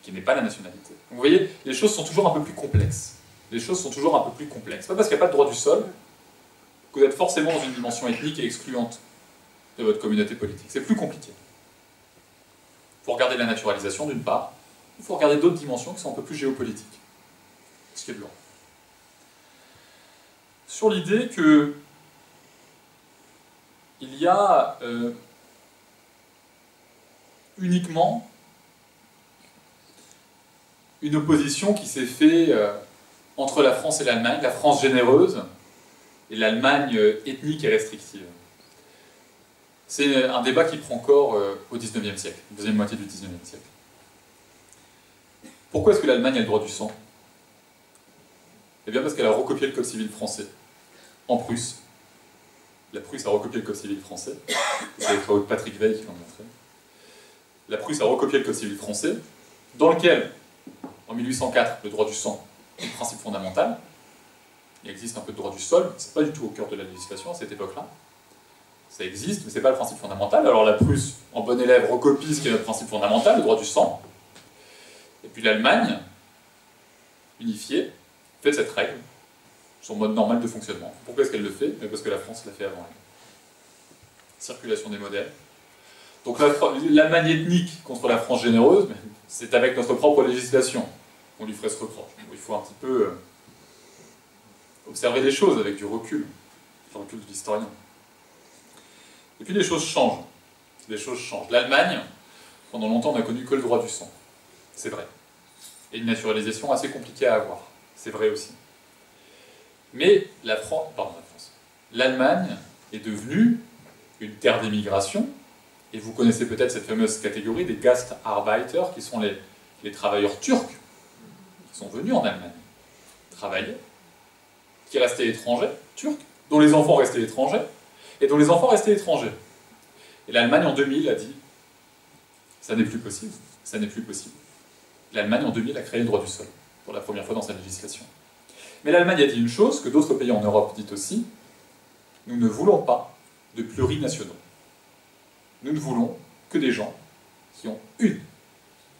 qui n'est pas la nationalité. Donc, vous voyez, les choses sont toujours un peu plus complexes. Les choses sont toujours un peu plus complexes. Pas parce qu'il n'y a pas de droit du sol que vous êtes forcément dans une dimension ethnique et excluante de votre communauté politique. C'est plus compliqué. Il faut regarder la naturalisation d'une part, il faut regarder d'autres dimensions qui sont un peu plus géopolitiques. Ce qui est blanc. Sur l'idée que il y a uniquement une opposition qui s'est faite entre la France et l'Allemagne, la France généreuse et l'Allemagne ethnique et restrictive. C'est un débat qui prend corps au XIXe siècle, deuxième moitié du XIXe siècle. Pourquoi est-ce que l'Allemagne a le droit du sang? Eh bien parce qu'elle a recopié le Code civil français en Prusse. La Prusse a recopié le Code civil français. C'est les travaux de Patrick Weil qui l'ont montré. La Prusse a recopié le Code civil français, dans lequel, en 1804, le droit du sang est le principe fondamental. Il existe un peu de droit du sol, c'est pas du tout au cœur de la législation à cette époque-là. Ça existe, mais c'est pas le principe fondamental. Alors la Prusse, en bon élève, recopie ce qui est le principe fondamental, le droit du sang. Et puis l'Allemagne, unifiée, fait cette règle, son mode normal de fonctionnement. Pourquoi est-ce qu'elle le fait? Mais parce que la France l'a fait avant elle. Circulation des modèles. Donc l'Allemagne ethnique contre la France généreuse, c'est avec notre propre législation qu'on lui ferait ce reproche. Il faut un petit peu observer les choses avec du recul de l'historien. Et puis les choses changent. Les choses changent. L'Allemagne, pendant longtemps, n'a connu que le droit du sang. C'est vrai. Et une naturalisation assez compliquée à avoir. C'est vrai aussi. Mais l'Allemagne est devenue une terre d'émigration, et vous connaissez peut-être cette fameuse catégorie des Gastarbeiter, qui sont les travailleurs turcs, qui sont venus en Allemagne travailler, qui restaient étrangers, turcs, dont les enfants restaient étrangers, et dont les enfants restaient étrangers. Et l'Allemagne en 2000 a dit, ça n'est plus possible, ça n'est plus possible. L'Allemagne en 2000 a créé le droit du sol, pour la première fois dans sa législation. Mais l'Allemagne a dit une chose que d'autres pays en Europe disent aussi, nous ne voulons pas de plurinationaux. Nous ne voulons que des gens qui ont une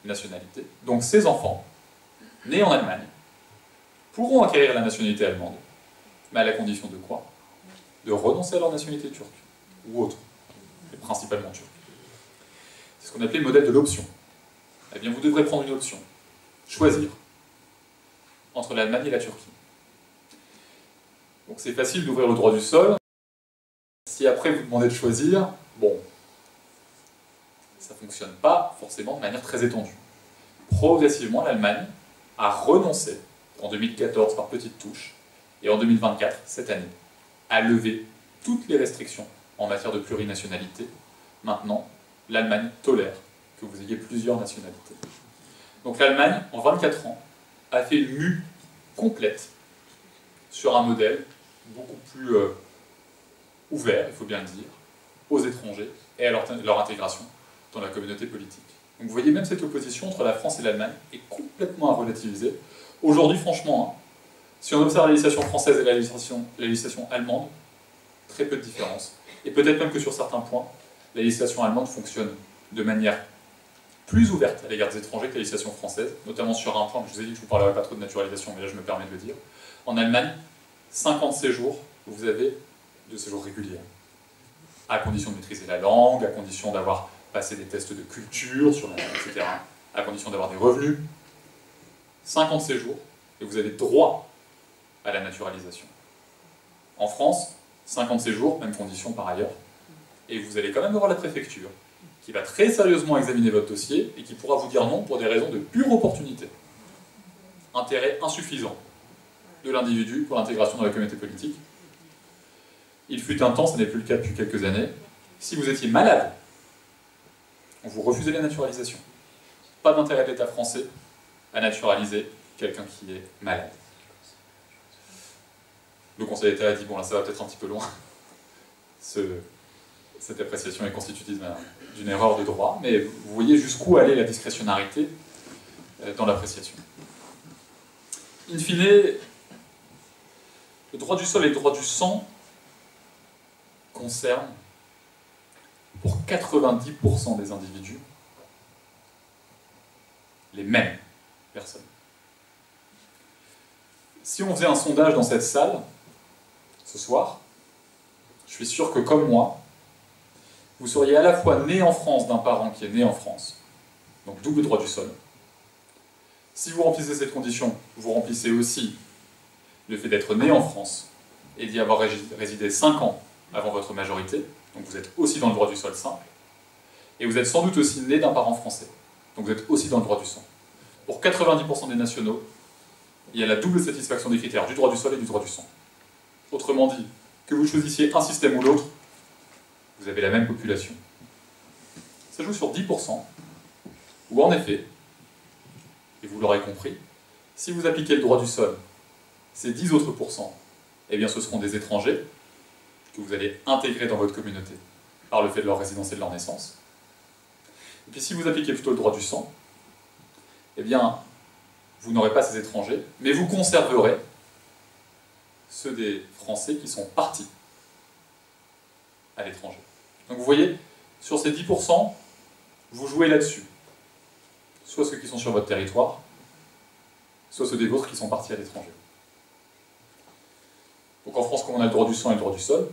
nationalité. Donc ces enfants, nés en Allemagne, pourront acquérir la nationalité allemande, mais à la condition de quoi? De renoncer à leur nationalité turque, ou autre, mais principalement turque. C'est ce qu'on appelait le modèle de l'option. Eh bien, vous devrez prendre une option, choisir, entre l'Allemagne et la Turquie. Donc c'est facile d'ouvrir le droit du sol. Si après vous demandez de choisir, bon, ça ne fonctionne pas forcément de manière très étendue. Progressivement, l'Allemagne a renoncé, en 2014 par petites touches, et en 2024, cette année, à lever toutes les restrictions en matière de plurinationalité. Maintenant, l'Allemagne tolère que vous ayez plusieurs nationalités. Donc l'Allemagne, en 24 ans, a fait une mue complète sur un modèle beaucoup plus ouvert, il faut bien le dire, aux étrangers et à leur intégration dans la communauté politique. Donc vous voyez, même cette opposition entre la France et l'Allemagne est complètement à relativiser. Aujourd'hui, franchement, hein, si on observe la législation française et la législation allemande, très peu de différence. Et peut-être même que sur certains points, la législation allemande fonctionne de manière plus ouverte à l'égard des étrangers que la législation française, notamment sur un point, je vous ai dit que je ne vous parlerai pas trop de naturalisation, mais là je me permets de le dire. En Allemagne, 50 séjours, vous avez de séjours réguliers, à condition de maîtriser la langue, à condition d'avoir passé des tests de culture, etc., à condition d'avoir des revenus. 50 séjours, et vous avez droit à la naturalisation. En France, 50 séjours, même condition par ailleurs, et vous allez quand même avoir la préfecture, qui va très sérieusement examiner votre dossier, et qui pourra vous dire non pour des raisons de pure opportunité. Intérêt insuffisant de l'individu pour l'intégration dans la communauté politique. Il fut un temps, ce n'est plus le cas depuis quelques années, si vous étiez malade, on vous refusait la naturalisation. Pas d'intérêt de l'État français à naturaliser quelqu'un qui est malade. Le Conseil d'État a dit, bon là ça va peut-être un petit peu loin, cette appréciation est constitutive d'une erreur de droit, mais vous voyez jusqu'où allait la discrétionnarité dans l'appréciation. In fine, le droit du sol et le droit du sang concernent, pour 90% des individus, les mêmes personnes. Si on faisait un sondage dans cette salle, ce soir, je suis sûr que comme moi, vous seriez à la fois né en France d'un parent qui est né en France, donc double droit du sol. Si vous remplissez cette condition, vous remplissez aussi le fait d'être né en France et d'y avoir résidé 5 ans avant votre majorité, donc vous êtes aussi dans le droit du sol simple, et vous êtes sans doute aussi né d'un parent français, donc vous êtes aussi dans le droit du sang. Pour 90% des nationaux, il y a la double satisfaction des critères du droit du sol et du droit du sang. Autrement dit, que vous choisissiez un système ou l'autre, vous avez la même population. Ça joue sur 10%, où en effet, et vous l'aurez compris, si vous appliquez le droit du sol, ces 10 autres pourcents, eh bien ce seront des étrangers que vous allez intégrer dans votre communauté par le fait de leur résidence et de leur naissance. Et puis si vous appliquez plutôt le droit du sang, eh bien vous n'aurez pas ces étrangers, mais vous conserverez ceux des Français qui sont partis à l'étranger. Donc vous voyez, sur ces 10%, vous jouez là-dessus. Soit ceux qui sont sur votre territoire, soit ceux des vôtres qui sont partis à l'étranger. Donc en France, comme on a le droit du sang et le droit du sol,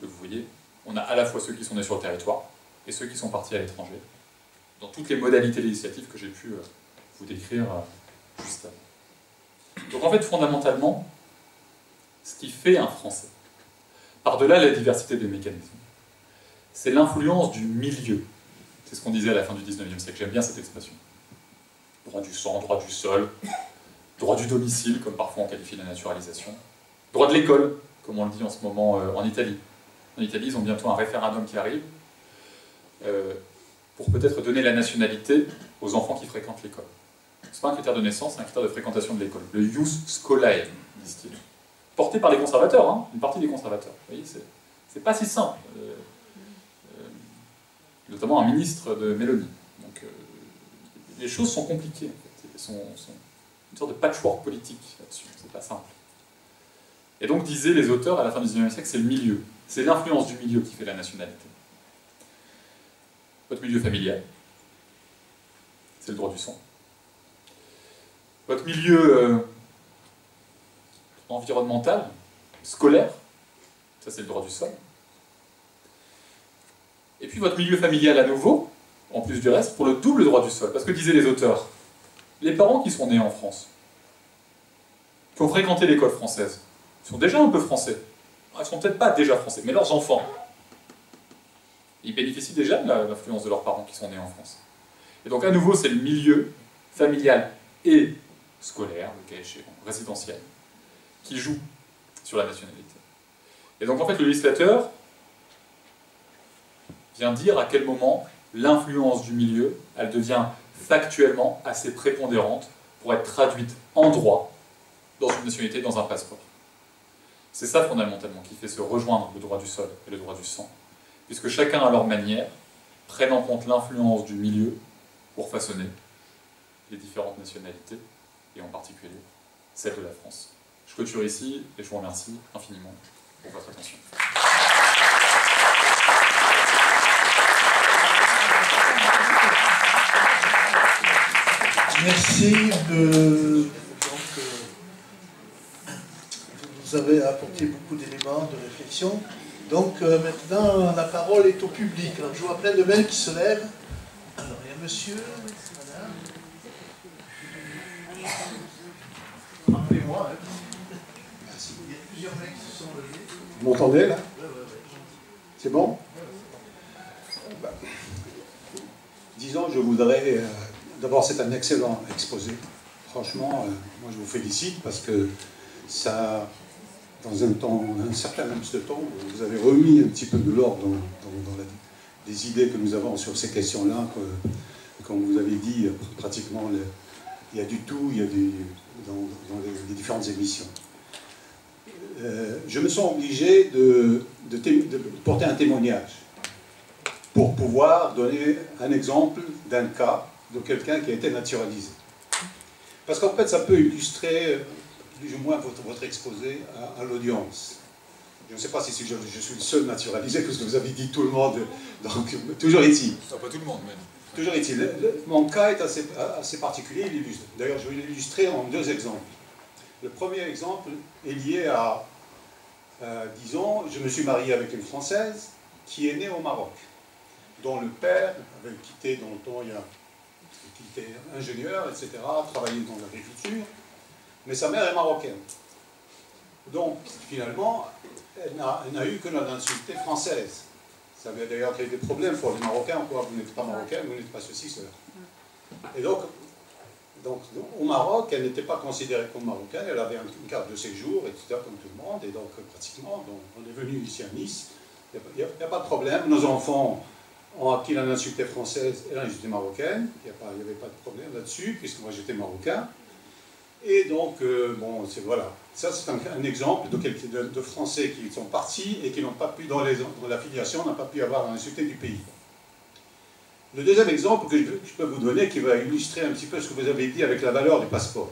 vous voyez, on a à la fois ceux qui sont nés sur le territoire et ceux qui sont partis à l'étranger, dans toutes les modalités législatives que j'ai pu vous décrire juste avant. Donc en fait, fondamentalement, ce qui fait un Français, par-delà la diversité des mécanismes, c'est l'influence du milieu. C'est ce qu'on disait à la fin du 19e siècle, j'aime bien cette expression. Droit du sang, droit du sol, droit du domicile, comme parfois on qualifie la naturalisation, droit de l'école, comme on le dit en ce moment en Italie. En Italie, ils ont bientôt un référendum qui arrive pour peut-être donner la nationalité aux enfants qui fréquentent l'école. Ce n'est pas un critère de naissance, c'est un critère de fréquentation de l'école. Le ius scolae, disent-ils. Porté par les conservateurs, hein, une partie des conservateurs. Vous voyez, c'est pas si simple. Notamment un ministre de Mélanie. Donc, les choses sont compliquées, en fait. Sont une sorte de patchwork politique là-dessus, c'est pas simple. Et donc, disaient les auteurs à la fin du XIXe siècle, c'est le milieu. C'est l'influence du milieu qui fait la nationalité. Votre milieu familial, c'est le droit du sang. Votre milieu environnemental, scolaire, ça c'est le droit du sol. Et puis votre milieu familial à nouveau, en plus du reste, pour le double droit du sol. Parce que disaient les auteurs, les parents qui sont nés en France, qui ont fréquenté l'école française, sont déjà un peu français. Ils ne sont peut-être pas déjà français, mais leurs enfants, ils bénéficient déjà de l'influence de leurs parents qui sont nés en France. Et donc à nouveau, c'est le milieu familial et scolaire, le cas échéant, résidentiel, qui joue sur la nationalité. Et donc en fait, le législateur vient dire à quel moment l'influence du milieu, elle devient factuellement assez prépondérante pour être traduite en droit dans une nationalité, dans un passeport. C'est ça fondamentalement qui fait se rejoindre le droit du sol et le droit du sang, puisque chacun à leur manière prennent en compte l'influence du milieu pour façonner les différentes nationalités, et en particulier celle de la France. Je clôture ici et je vous remercie infiniment pour votre attention. Merci de... vous avez apporté beaucoup d'éléments de réflexion. Donc maintenant, la parole est au public. Alors, je vois plein de mains qui se lèvent. Alors, il y a monsieur, madame. Rappelez-moi. Merci. Il y a plusieurs mecs qui se sont levés. Vous m'entendez là? C'est bon? Disons, je voudrais... D'abord, c'est un excellent exposé. Franchement, moi je vous félicite parce que ça, dans un certain laps de temps, vous avez remis un petit peu de l'ordre dans les idées que nous avons sur ces questions-là. Comme vous avez dit, pratiquement, il y a du tout, il y a dans les différentes émissions. Je me sens obligé de porter un témoignage pour pouvoir donner un exemple d'un cas de quelqu'un qui a été naturalisé. Parce qu'en fait, ça peut illustrer plus ou moins votre exposé à l'audience. Je ne sais pas si je suis le seul naturalisé, parce que vous avez dit tout le monde, donc toujours est-il. Pas tout le monde, même. Toujours est-il. Mon cas est assez particulier, d'ailleurs je vais l'illustrer en deux exemples. Le premier exemple est lié à, disons, je me suis marié avec une Française qui est née au Maroc, dont le père avait quitté dans le temps, qui était ingénieur, etc., travaillait dans l'agriculture, mais sa mère est marocaine. Donc, finalement, elle n'a eu que la nationalité française. Ça avait d'ailleurs créé des problèmes pour les Marocains, quoi. Vous n'êtes pas marocain, vous n'êtes pas ceci, cela. Et donc, au Maroc, elle n'était pas considérée comme marocaine, elle avait une carte de séjour, etc., comme tout le monde, et donc, pratiquement, on est venu ici à Nice, il n'y a pas de problème, nos enfants ont acquis la nationalité française et la nationalité marocaine. Il n'y avait pas de problème là-dessus, puisque moi j'étais marocain. Et donc, bon, voilà. Ça, c'est un exemple de Français qui sont partis et qui n'ont pas pu, dans la filiation, n'ont pas pu avoir la nationalité du pays. Le deuxième exemple que je peux vous donner, qui va illustrer un petit peu ce que vous avez dit avec la valeur du passeport.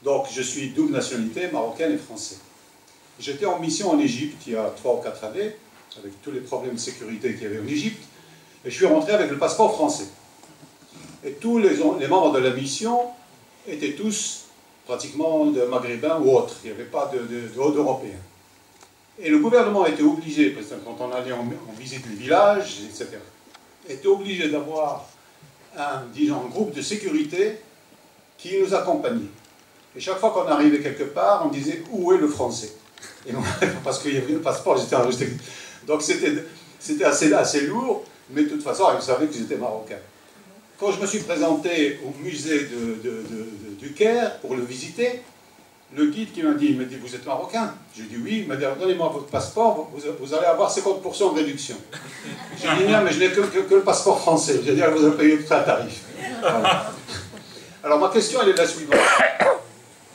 Donc, je suis double nationalité, marocaine et français. J'étais en mission en Égypte il y a 3 ou 4 années, avec tous les problèmes de sécurité qu'il y avait en Égypte, et je suis rentré avec le passeport français. Et tous les membres de la mission étaient tous pratiquement de maghrébins ou autres, il n'y avait pas d'Européens. Et le gouvernement était obligé, parce que quand on allait en visite les villages, etc., était obligé d'avoir un groupe de sécurité qui nous accompagnait. Et chaque fois qu'on arrivait quelque part, on disait « Où est le français ?» Et parce qu'il y avait le passeport, j'étais enregistré. Donc c'était assez lourd, mais de toute façon, ils savaient que j'étais marocain. Quand je me suis présenté au musée du Caire pour le visiter, le guide qui m'a dit, il m'a dit, vous êtes marocain? J'ai dit oui, il m'a dit, donnez-moi votre passeport, vous allez avoir 50% de réduction. J'ai dit non, mais je n'ai que le passeport français. J'ai dit, vous allez payer tout un tarif. Voilà. Alors ma question, elle est la suivante.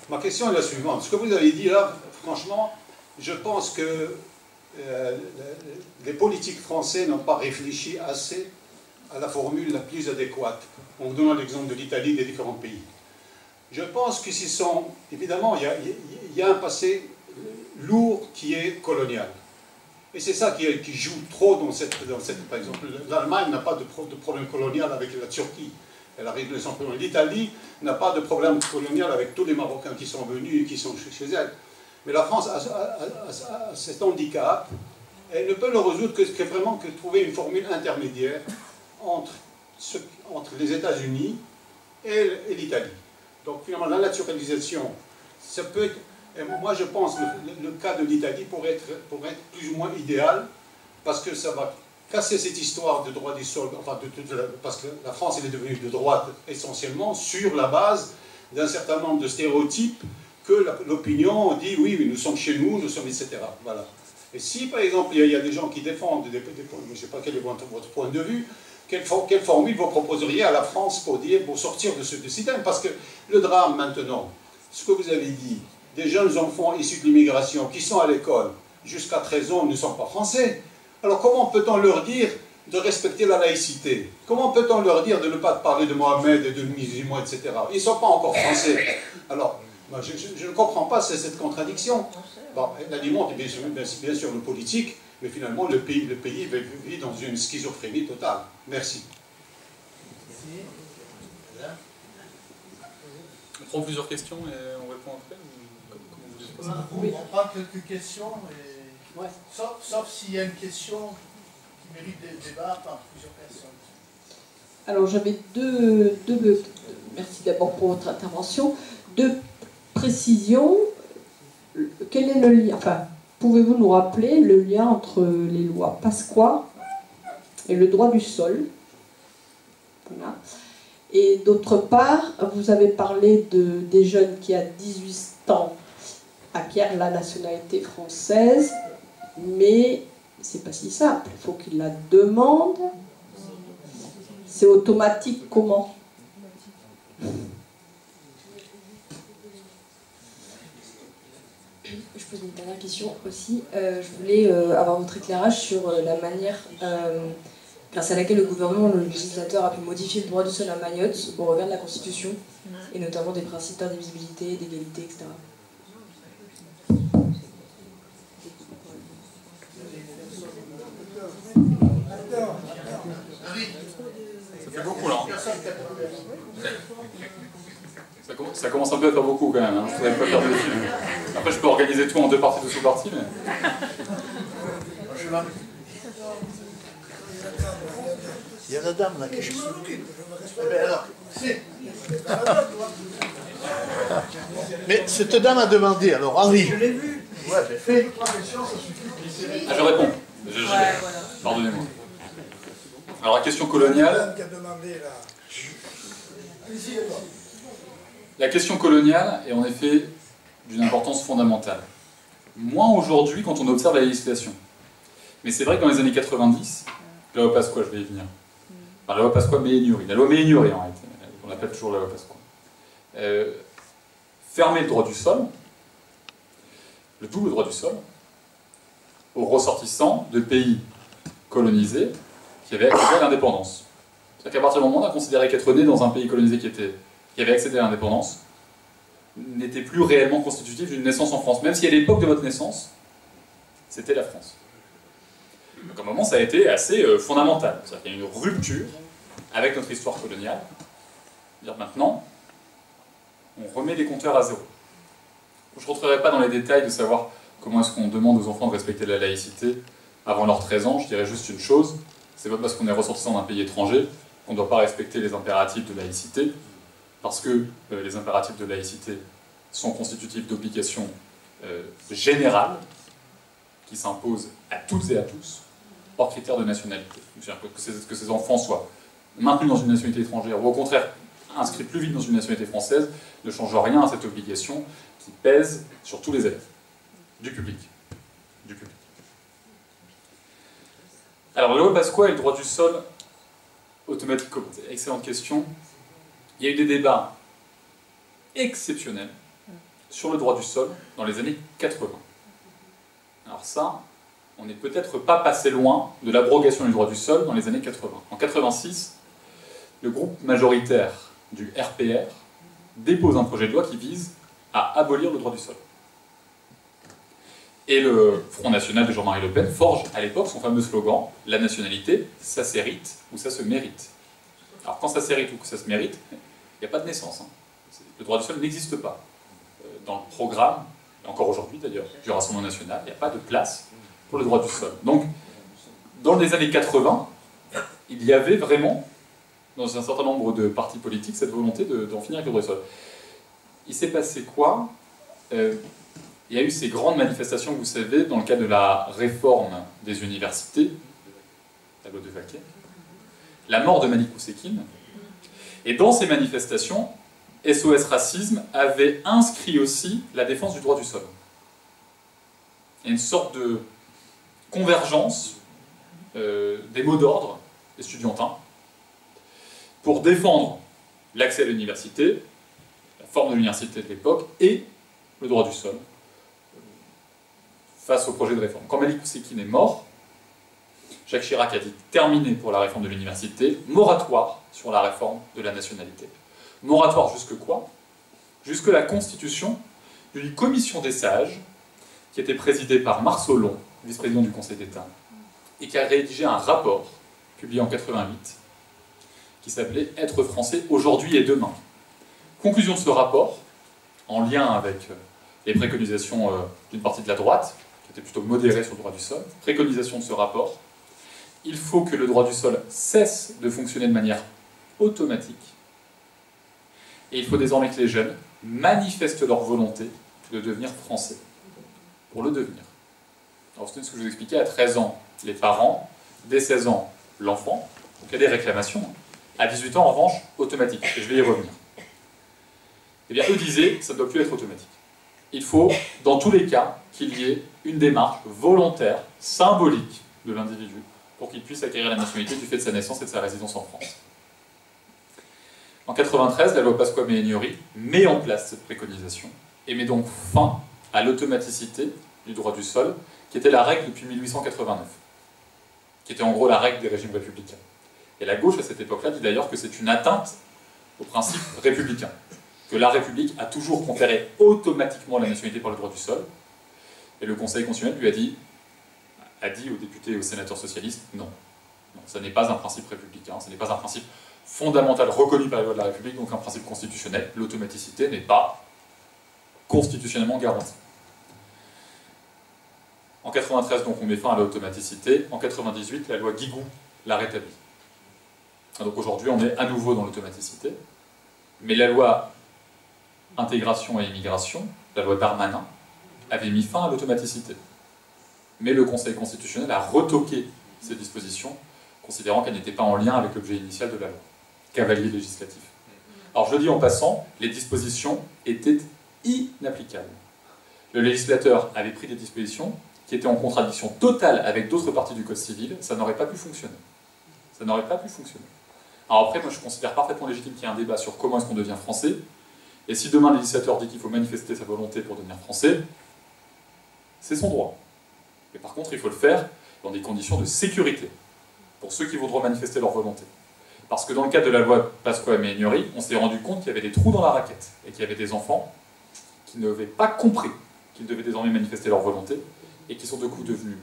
Ma question est la suivante. Ce que vous avez dit là, franchement, je pense que les politiques français n'ont pas réfléchi assez à la formule la plus adéquate, en donnant l'exemple de l'Italie et des différents pays. Je pense que évidemment, il y a un passé lourd qui est colonial. Et c'est ça qui joue trop dans cette par exemple, l'Allemagne n'a pas de problème colonial avec la Turquie. Elle a réglé son problème. L'Italie n'a pas de problème colonial avec tous les Marocains qui sont venus et qui sont chez elle. Mais la France a cet handicap. Elle ne peut le résoudre que vraiment que trouver une formule intermédiaire entre les États-Unis et l'Italie. Donc finalement, la naturalisation, ça peut être, et moi je pense que le cas de l'Italie pourrait être plus ou moins idéal, parce que ça va casser cette histoire de droit du sol, enfin parce que la France elle est devenue de droite essentiellement sur la base d'un certain nombre de stéréotypes que l'opinion dit oui, nous sommes chez nous sommes, etc. Voilà. Et si par exemple il y a des gens qui défendent je ne sais pas quel est votre point de vue, quelle formule vous proposeriez à la France pour sortir de ce système? Parce que le drame maintenant, ce que vous avez dit, des jeunes enfants issus de l'immigration qui sont à l'école jusqu'à 13 ans ne sont pas français. Alors comment peut-on leur dire de respecter la laïcité. Comment peut-on leur dire de ne pas parler de Mohamed et de musulmans, etc. Ils ne sont pas encore français. Alors, moi, je ne comprends pas cette contradiction. Bon, elle alimente bien sûr le politique, mais finalement le pays vit dans une schizophrénie totale. Merci. On prend plusieurs questions et on répond après comment vous voulez passer ? Oui, on prend quelques questions, et... ouais. sauf s'il y a une question qui mérite des débats par plusieurs personnes. Alors j'avais merci d'abord pour votre intervention, deux précisions. Quel est le lien, enfin, pouvez-vous nous rappeler le lien entre les lois Pasqua et le droit du sol? Voilà. Et d'autre part, vous avez parlé des jeunes qui à 18 ans acquièrent la nationalité française, mais c'est pas si simple. Il faut qu'ils la demandent. C'est automatique comment? Je pose une dernière question aussi. Je voulais avoir votre éclairage sur la manière grâce à laquelle le gouvernement, le législateur, a pu modifier le droit du sol à Mayotte au regard de la Constitution, et notamment des principes d'indivisibilité, d'égalité, etc. Ça fait beaucoup là. Ça commence un peu à faire beaucoup quand même. Hein. Je ne voudrais pas faire de dessus. Après, je peux organiser tout en deux parties, deux sous-parties, mais... Il y a la dame là qui mais cette dame a demandé, alors Henri. Je l'ai vu. Ouais, j'ai fait. Ah, je réponds. Pardonnez-moi. Alors, la question coloniale. La question coloniale est en effet d'une importance fondamentale. Moins aujourd'hui quand on observe la législation. Mais c'est vrai que dans les années 90, la loi Pasqua, je vais y venir. Enfin, la loi Pasqua-Méhaignerie. La loi Méhaignerie, en réalité. On l'appelle toujours la loi Pasqua. Fermer le droit du sol, le double droit du sol, aux ressortissants de pays colonisés qui avaient accédé à l'indépendance. C'est-à-dire qu'à partir du moment où on a considéré qu'être né dans un pays colonisé qui avait accédé à l'indépendance n'était plus réellement constitutif d'une naissance en France, même si à l'époque de votre naissance, c'était la France. Donc à un moment, ça a été assez fondamental. C'est-à-dire qu'il y a une rupture avec notre histoire coloniale. C'est-à-dire maintenant, on remet les compteurs à zéro. Je ne rentrerai pas dans les détails de savoir comment est-ce qu'on demande aux enfants de respecter la laïcité avant leurs 13 ans. Je dirais juste une chose, c'est pas parce qu'on est ressortissant d'un pays étranger qu'on ne doit pas respecter les impératifs de laïcité, parce que les impératifs de laïcité sont constitutifs d'obligations générales qui s'imposent à toutes et à tous, hors critères de nationalité. C'est-à-dire que ces enfants soient maintenus dans une nationalité étrangère ou au contraire inscrits plus vite dans une nationalité française ne change rien à cette obligation qui pèse sur tous les élèves du public. Alors, la loi Pasqua et le droit du sol automatique, excellente question. Il y a eu des débats exceptionnels sur le droit du sol dans les années 80. Alors ça, on n'est peut-être pas passé loin de l'abrogation du droit du sol dans les années 80. En 86, le groupe majoritaire du RPR dépose un projet de loi qui vise à abolir le droit du sol. Et le Front National de Jean-Marie Le Pen forge à l'époque son fameux slogan « La nationalité, ça s'hérite ou ça se mérite ». Alors quand ça s'hérite ou que ça se mérite, il n'y a pas de naissance. Hein. Le droit du sol n'existe pas. Dans le programme, et encore aujourd'hui d'ailleurs, du Rassemblement National, il n'y a pas de place pour le droit du sol. Donc, dans les années 80, il y avait vraiment, dans un certain nombre de partis politiques, cette volonté d'en finir avec le droit du sol. Il s'est passé quoi ? Il y a eu ces grandes manifestations, vous savez, dans le cadre de la réforme des universités, la loi de Vaquet, la mort de Malik Oussekine, et dans ces manifestations, SOS Racisme avait inscrit aussi la défense du droit du sol. Il y a une sorte de convergence des mots d'ordre estudiantins pour défendre l'accès à l'université, la forme de l'université de l'époque, et le droit du sol, face au projet de réforme. Quand Malik Oussekine est mort, Jacques Chirac a dit terminé pour la réforme de l'université, moratoire sur la réforme de la nationalité. Moratoire jusque quoi? Jusque la constitution d'une commission des sages qui était présidée par Marceau-Long, vice-président du Conseil d'État, et qui a rédigé un rapport publié en 88 qui s'appelait « Être français aujourd'hui et demain ». Conclusion de ce rapport, en lien avec les préconisations d'une partie de la droite, qui était plutôt modérée sur le droit du sol, préconisation de ce rapport, il faut que le droit du sol cesse de fonctionner de manière automatique, et il faut désormais que les jeunes manifestent leur volonté de devenir français, pour le devenir. Alors c'est ce que je vous expliquais, à 13 ans, les parents, dès 16 ans, l'enfant, donc il y a des réclamations, à 18 ans, en revanche, automatique, et je vais y revenir. Eh bien, eux disaient, ça ne doit plus être automatique. Il faut, dans tous les cas, qu'il y ait une démarche volontaire, symbolique de l'individu, pour qu'il puisse acquérir la nationalité du fait de sa naissance et de sa résidence en France. En 1993, la loi Pasqua-Méhaignerie met en place cette préconisation, et met donc fin à l'automaticité du droit du sol, qui était la règle depuis 1889, qui était en gros la règle des régimes républicains. Et la gauche, à cette époque-là, dit d'ailleurs que c'est une atteinte aux principes républicains, que la République a toujours conféré automatiquement la nationalité par le droit du sol, et le Conseil constitutionnel lui a dit aux députés et aux sénateurs socialistes, non, non, ça n'est pas un principe républicain, ce n'est pas un principe fondamental reconnu par les lois de la République, donc un principe constitutionnel, l'automaticité n'est pas constitutionnellement garantie. En 1993, donc, on met fin à l'automaticité. En 1998, la loi Guigou l'a rétablie. Donc aujourd'hui, on est à nouveau dans l'automaticité. Mais la loi Intégration et Immigration, la loi Darmanin, avait mis fin à l'automaticité. Mais le Conseil constitutionnel a retoqué ces dispositions, considérant qu'elles n'étaient pas en lien avec l'objet initial de la loi. Cavalier législatif. Alors je le dis en passant, les dispositions étaient inapplicables. Le législateur avait pris des dispositions qui étaient en contradiction totale avec d'autres parties du Code civil, ça n'aurait pas pu fonctionner. Ça n'aurait pas pu fonctionner. Alors après, moi je considère parfaitement légitime qu'il y ait un débat sur comment est-ce qu'on devient français, et si demain le législateur dit qu'il faut manifester sa volonté pour devenir français, c'est son droit. Mais par contre, il faut le faire dans des conditions de sécurité, pour ceux qui voudront manifester leur volonté. Parce que dans le cadre de la loi Pasqua-Méhaignerie, on s'est rendu compte qu'il y avait des trous dans la raquette, et qu'il y avait des enfants qui n'avaient pas compris qu'ils devaient désormais manifester leur volonté, et qui sont de coup devenus,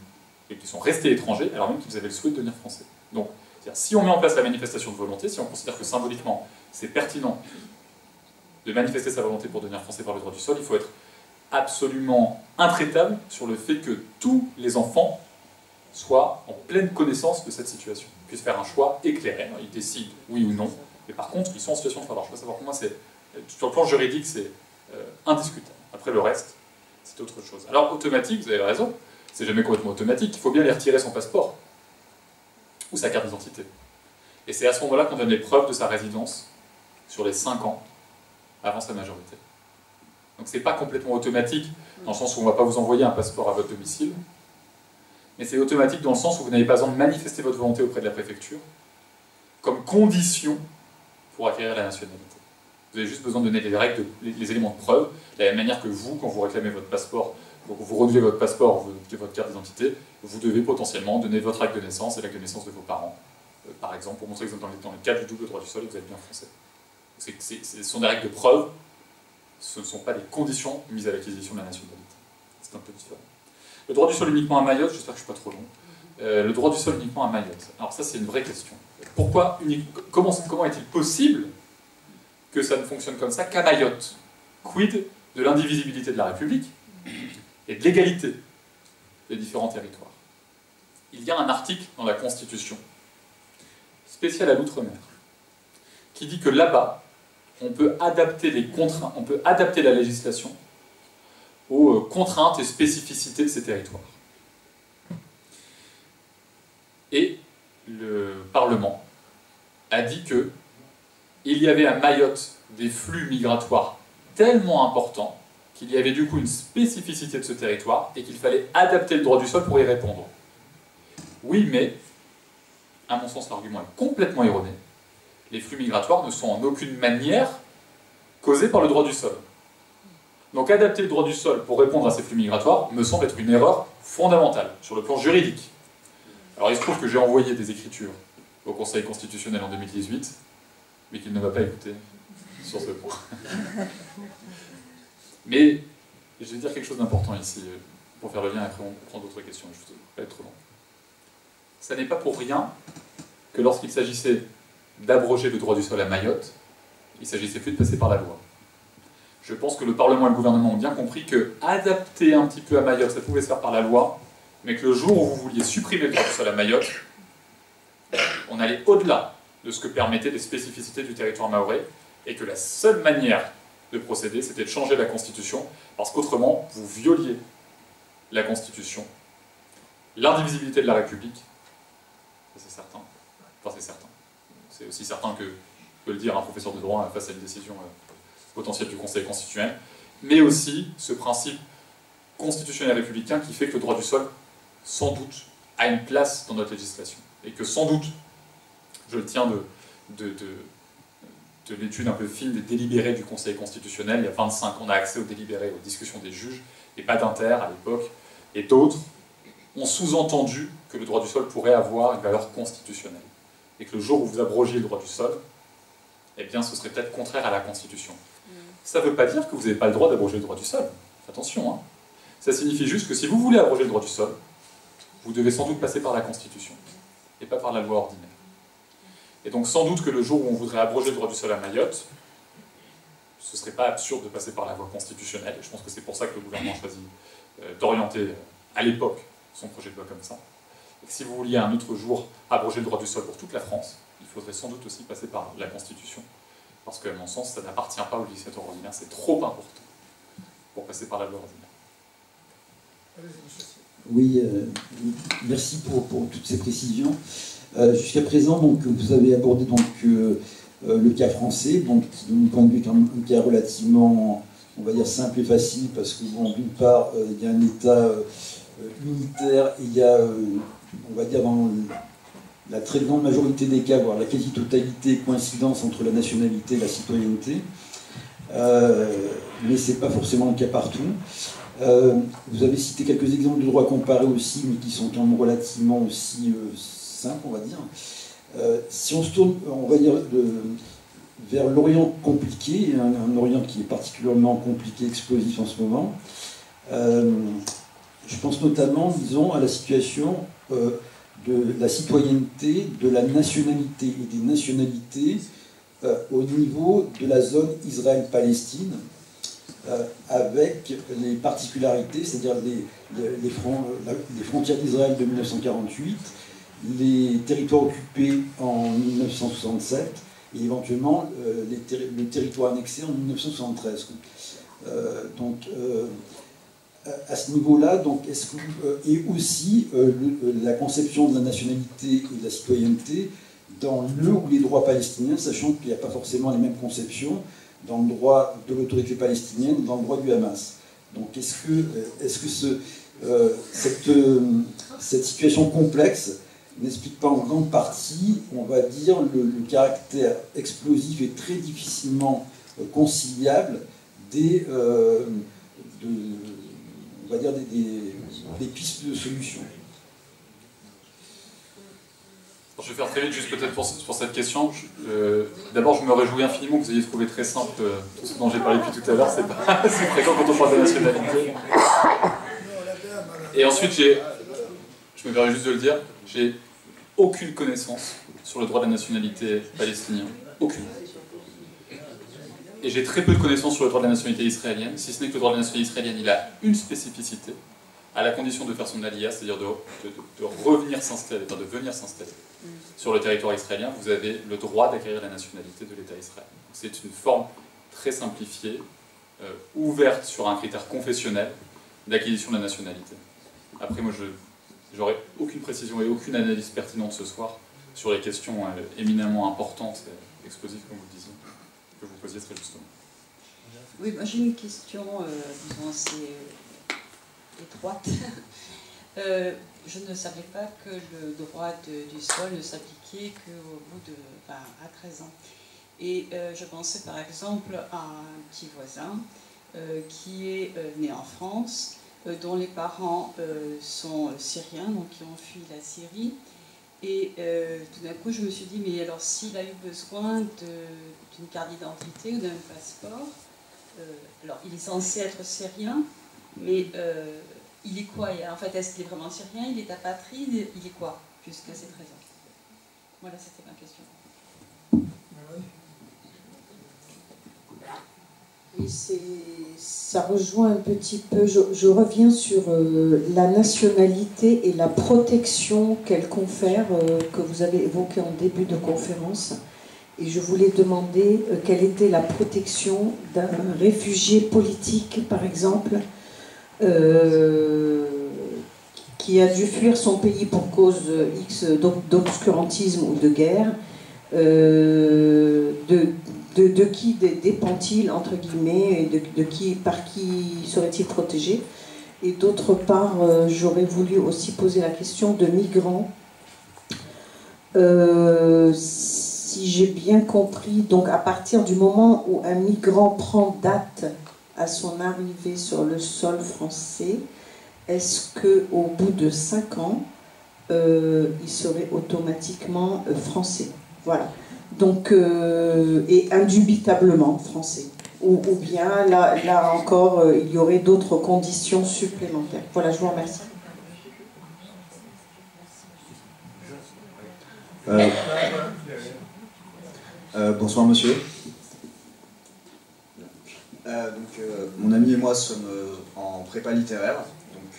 et qui sont restés étrangers, alors même qu'ils avaient le souhait de devenir français. Donc, si on met en place la manifestation de volonté, si on considère que symboliquement c'est pertinent de manifester sa volonté pour devenir français par le droit du sol, il faut être absolument intraitable sur le fait que tous les enfants soient en pleine connaissance de cette situation, puissent faire un choix éclairé, ils décident oui ou non, mais par contre ils sont en situation de faire leur choix. Savoir pour moi, sur le plan juridique, c'est indiscutable. Après le reste, c'est autre chose. Alors automatique, vous avez raison, c'est jamais complètement automatique, il faut bien aller retirer son passeport ou sa carte d'identité. Et c'est à ce moment-là qu'on donne les preuves de sa résidence sur les 5 ans avant sa majorité. Donc c'est pas complètement automatique, dans le sens où on ne va pas vous envoyer un passeport à votre domicile, mais c'est automatique dans le sens où vous n'avez pas besoin de manifester votre volonté auprès de la préfecture comme condition pour acquérir la nationalité. Vous avez juste besoin de donner les règles, les éléments de preuve, de la même manière que vous, quand vous réclamez votre passeport, donc vous renouvelez votre passeport, vous renouvelez votre carte d'identité, vous devez potentiellement donner votre acte de naissance et l'acte de naissance de vos parents, par exemple, pour montrer que vous êtes dans le cadre du double droit du sol et que vous êtes bien français. Ce sont des règles de preuve, ce ne sont pas des conditions mises à l'acquisition de la nationalité. C'est un peu différent. Le droit du sol uniquement à Mayotte, j'espère que je ne suis pas trop long. Le droit du sol uniquement à Mayotte. Alors ça, c'est une vraie question. Pourquoi comment est-il possible que ça ne fonctionne comme ça qu'à Mayotte? Quid de l'indivisibilité de la République et de l'égalité des différents territoires? Il y a un article dans la Constitution, spécial à l'outre-mer, qui dit que là-bas, on peut adapter la législation aux contraintes et spécificités de ces territoires. Et le Parlement a dit que il y avait à Mayotte des flux migratoires tellement importants qu'il y avait du coup une spécificité de ce territoire et qu'il fallait adapter le droit du sol pour y répondre. Oui, mais, à mon sens, l'argument est complètement erroné. Les flux migratoires ne sont en aucune manière causés par le droit du sol. Donc adapter le droit du sol pour répondre à ces flux migratoires me semble être une erreur fondamentale sur le plan juridique. Alors il se trouve que j'ai envoyé des écritures au Conseil constitutionnel en 2018, mais qu'il ne m'a pas écouté sur ce point. Mais je vais dire quelque chose d'important ici, pour faire le lien, après on prend d'autres questions, je ne vais pas être trop long. Ça n'est pas pour rien que lorsqu'il s'agissait d'abroger le droit du sol à Mayotte, il s'agissait plus de passer par la loi. Je pense que le Parlement et le gouvernement ont bien compris que adapter un petit peu à Mayotte, ça pouvait se faire par la loi, mais que le jour où vous vouliez supprimer le droit du sol à Mayotte, on allait au-delà de ce que permettaient les spécificités du territoire mahorais, et que la seule manière de procéder, c'était de changer la Constitution, parce qu'autrement, vous violiez la Constitution, l'indivisibilité de la République, c'est certain. Enfin, c'est certain. C'est aussi certain que peut le dire un professeur de droit face à une décision potentielle du Conseil constitutionnel, mais aussi ce principe constitutionnel républicain qui fait que le droit du sol, sans doute, a une place dans notre législation. Et que sans doute, je le tiens de l'étude un peu fine des délibérés du Conseil constitutionnel, il y a 25 ans, on a accès aux délibérés, aux discussions des juges, et pas d'Inter à l'époque, et d'autres ont sous-entendu que le droit du sol pourrait avoir une valeur constitutionnelle. Et que le jour où vous abrogiez le droit du sol, eh bien ce serait peut-être contraire à la Constitution. Ça ne veut pas dire que vous n'avez pas le droit d'abroger le droit du sol. Attention, hein. Ça signifie juste que si vous voulez abroger le droit du sol, vous devez sans doute passer par la Constitution, et pas par la loi ordinaire. Et donc sans doute que le jour où on voudrait abroger le droit du sol à Mayotte, ce ne serait pas absurde de passer par la voie constitutionnelle, et je pense que c'est pour ça que le gouvernement choisit d'orienter, à l'époque, son projet de loi comme ça. Et que si vous vouliez un autre jour abroger le droit du sol pour toute la France, il faudrait sans doute aussi passer par la Constitution, parce qu'à mon sens, ça n'appartient pas au législateur ordinaire, c'est trop important pour passer par la loi ordinaire. Oui, merci pour toutes ces précisions. Jusqu'à présent, donc, vous avez abordé donc, le cas français, donc, qui, de mon point de vue, est un cas relativement, on va dire, simple et facile, parce que, bon, d'une part, il y a un État unitaire, et il y a, on va dire, dans la très grande majorité des cas, voire la quasi-totalité, coïncidence entre la nationalité et la citoyenneté. Mais ce n'est pas forcément le cas partout. Vous avez cité quelques exemples de droits comparés aussi, mais qui sont quand même relativement aussi simples, on va dire. Si on se tourne, on va dire, vers l'Orient compliqué, un Orient qui est particulièrement compliqué, explosif en ce moment, je pense notamment, disons, à la situation de la citoyenneté, de la nationalité et des nationalités au niveau de la zone Israël-Palestine, avec les particularités, c'est-à-dire les frontières d'Israël de 1948, les territoires occupés en 1967 et éventuellement le territoire annexé en 1973. À ce niveau-là, donc, est-ce que et aussi la conception de la nationalité et de la citoyenneté dans le ou les droits palestiniens, sachant qu'il n'y a pas forcément les mêmes conceptions dans le droit de l'autorité palestinienne et dans le droit du Hamas. Donc est-ce que cette situation complexe n'explique pas en grande partie, on va dire, le caractère explosif et très difficilement conciliable des pistes de solutions? Je vais faire très vite, juste peut-être pour cette question. D'abord, je me réjouis infiniment que vous ayez trouvé très simple tout ce dont j'ai parlé depuis tout à l'heure. C'est pas si fréquent quand on parle de nationalité. Et ensuite, je me permets juste de le dire, j'ai aucune connaissance sur le droit de la nationalité palestinien. Aucune. Et j'ai très peu de connaissances sur le droit de la nationalité israélienne, si ce n'est que le droit de la nationalité israélienne, il a une spécificité, à la condition de faire son aliyah, c'est-à-dire de revenir s'installer, enfin de venir s'installer sur le territoire israélien, vous avez le droit d'acquérir la nationalité de l'État israélien. C'est une forme très simplifiée, ouverte sur un critère confessionnel d'acquisition de la nationalité. Après, moi, j'aurai aucune précision et aucune analyse pertinente ce soir sur les questions éminemment importantes et explosives, comme vous le disiez, que vous posiez très justement. Oui, moi j'ai une question, disons, assez étroite. Je ne savais pas que le droit du sol ne s'appliquait qu'au bout de à 13 ans. Et je pensais par exemple à un petit voisin qui est né en France, dont les parents sont syriens, donc qui ont fui la Syrie. Et tout d'un coup, je me suis dit, mais alors s'il a eu besoin d'une carte d'identité ou d'un passeport, alors il est censé être syrien, mais il est quoi? En fait, est-ce qu'il est vraiment syrien? Il est apatride? Il est quoi jusqu'à ces 13 ans? Voilà, c'était ma question. Oui, ça rejoint un petit peu, je reviens sur la nationalité et la protection qu'elle confère, que vous avez évoqué en début de conférence. Et je voulais demander quelle était la protection d'un réfugié politique, par exemple, qui a dû fuir son pays pour cause X d'obscurantisme ou de guerre. De qui dépend-il, entre guillemets, et par qui serait-il protégé? Et d'autre part, j'aurais voulu aussi poser la question de migrants. Si j'ai bien compris, donc à partir du moment où un migrant prend date à son arrivée sur le sol français, est-ce qu'au bout de 5 ans, il serait automatiquement français? Voilà. Donc, et indubitablement français. Ou bien, là encore, il y aurait d'autres conditions supplémentaires. Voilà, je vous remercie. Bonsoir monsieur. Mon ami et moi sommes en prépa littéraire.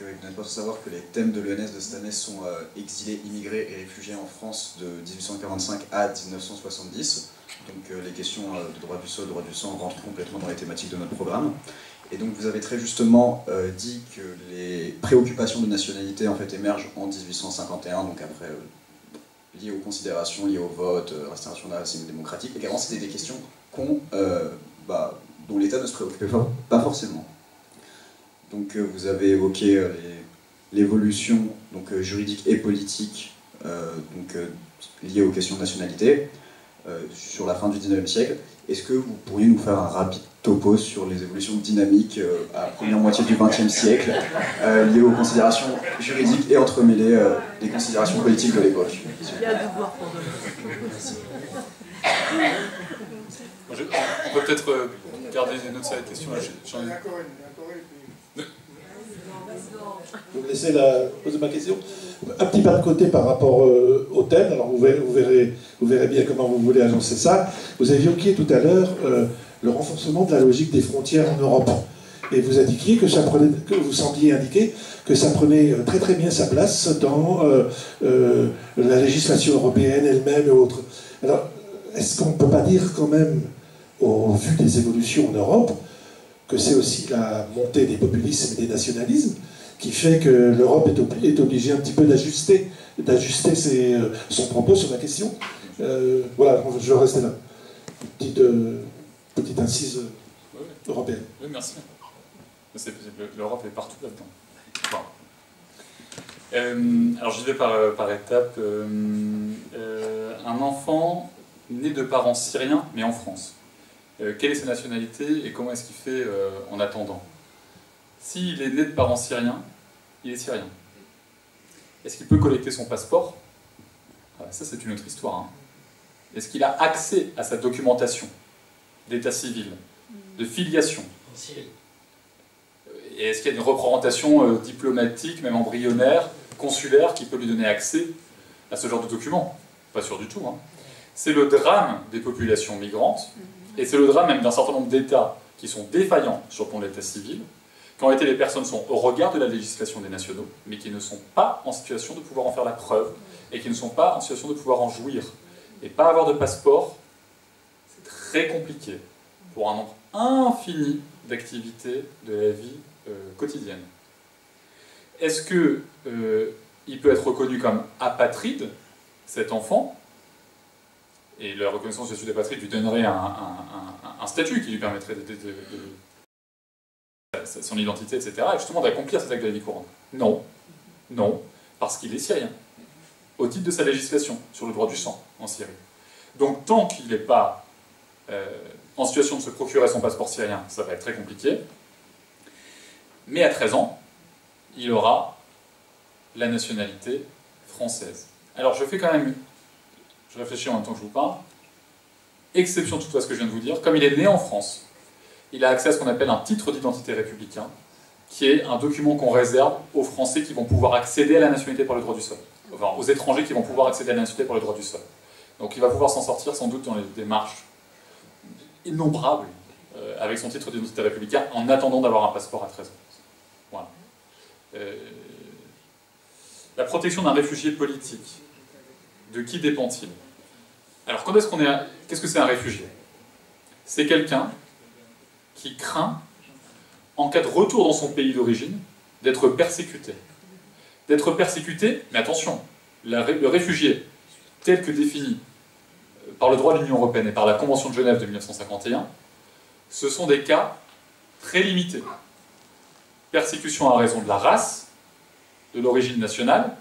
Vous n'êtes pas sans savoir que les thèmes de l'ENS de cette année sont exilés, immigrés et réfugiés en France de 1845 à 1970. Donc les questions de droit du sol, droit du sang rentrent complètement dans les thématiques de notre programme. Et donc vous avez très justement dit que les préoccupations de nationalité en fait émergent en 1851, donc après liées aux considérations, liées au vote, restauration de la racine démocratique, et qu'avant c'était des questions dont l'État ne se préoccupait pas forcément. Donc vous avez évoqué l'évolution juridique et politique liée aux questions de nationalité sur la fin du XIXe siècle. Est-ce que vous pourriez nous faire un rapide topo sur les évolutions dynamiques à la première moitié du XXe siècle liées aux considérations juridiques et entremêlées des considérations politiques de l'époque? Il y a un devoir pour demain. On peut peut-être garder des notes sur la question. Vous me laissez poser ma question. Un petit pas de côté par rapport au thème, alors vous verrez bien comment vous voulez agencer ça. Vous avez évoqué tout à l'heure le renforcement de la logique des frontières en Europe. Et vous indiquiez que vous sembliez indiquer que ça prenait très très bien sa place dans la législation européenne elle-même et autres. Alors, est-ce qu'on ne peut pas dire quand même, au vu des évolutions en Europe, que c'est aussi la montée des populismes et des nationalismes qui fait que l'Europe est obligée un petit peu d'ajuster son propos sur la question? Voilà, je vais rester là. Petite incise européenne. Oui, merci. L'Europe est partout là-dedans. Alors j'y vais par étapes. Un enfant né de parents syriens, mais en France. Quelle est sa nationalité et comment est-ce qu'il fait en attendant? S'il est né de parents syriens, il est syrien. Est-ce qu'il peut collecter son passeport? Ça, c'est une autre histoire. Hein. Est-ce qu'il a accès à sa documentation d'état civil, de filiation? Et est-ce qu'il y a une représentation diplomatique, même embryonnaire, consulaire, qui peut lui donner accès à ce genre de documents? Pas sûr du tout. Hein. C'est le drame des populations migrantes, et c'est le drame même d'un certain nombre d'États qui sont défaillants sur le plan de l'état civil. Qu'en réalité les personnes sont au regard de la législation des nationaux, mais qui ne sont pas en situation de pouvoir en faire la preuve, et qui ne sont pas en situation de pouvoir en jouir. Et pas avoir de passeport, c'est très compliqué pour un nombre infini d'activités de la vie quotidienne. Est-ce qu'il peut être reconnu comme apatride, cet enfant, et la reconnaissance de statut d'apatride lui donnerait un statut qui lui permettrait de son identité, etc., et justement d'accomplir cet acte de la vie courante? Non. Non, parce qu'il est syrien, au titre de sa législation sur le droit du sang en Syrie. Donc tant qu'il n'est pas en situation de se procurer son passeport syrien, ça va être très compliqué. Mais à 13 ans, il aura la nationalité française. Alors je réfléchis en même temps que je vous parle, exception de tout à ce que je viens de vous dire, comme il est né en France, il a accès à ce qu'on appelle un titre d'identité républicain, qui est un document qu'on réserve aux Français qui vont pouvoir accéder à la nationalité par le droit du sol. Enfin, aux étrangers qui vont pouvoir accéder à la nationalité par le droit du sol. Donc il va pouvoir s'en sortir sans doute dans les démarches innombrables avec son titre d'identité républicain en attendant d'avoir un passeport à 13 ans. Voilà. La protection d'un réfugié politique, de qui dépend-il? Alors qu'est-ce que c'est un réfugié? C'est quelqu'un qui craint, en cas de retour dans son pays d'origine, d'être persécuté. D'être persécuté, mais attention, le réfugié, tel que défini par le droit de l'Union européenne et par la Convention de Genève de 1951, ce sont des cas très limités. Persécution à raison de la race, de l'origine nationale,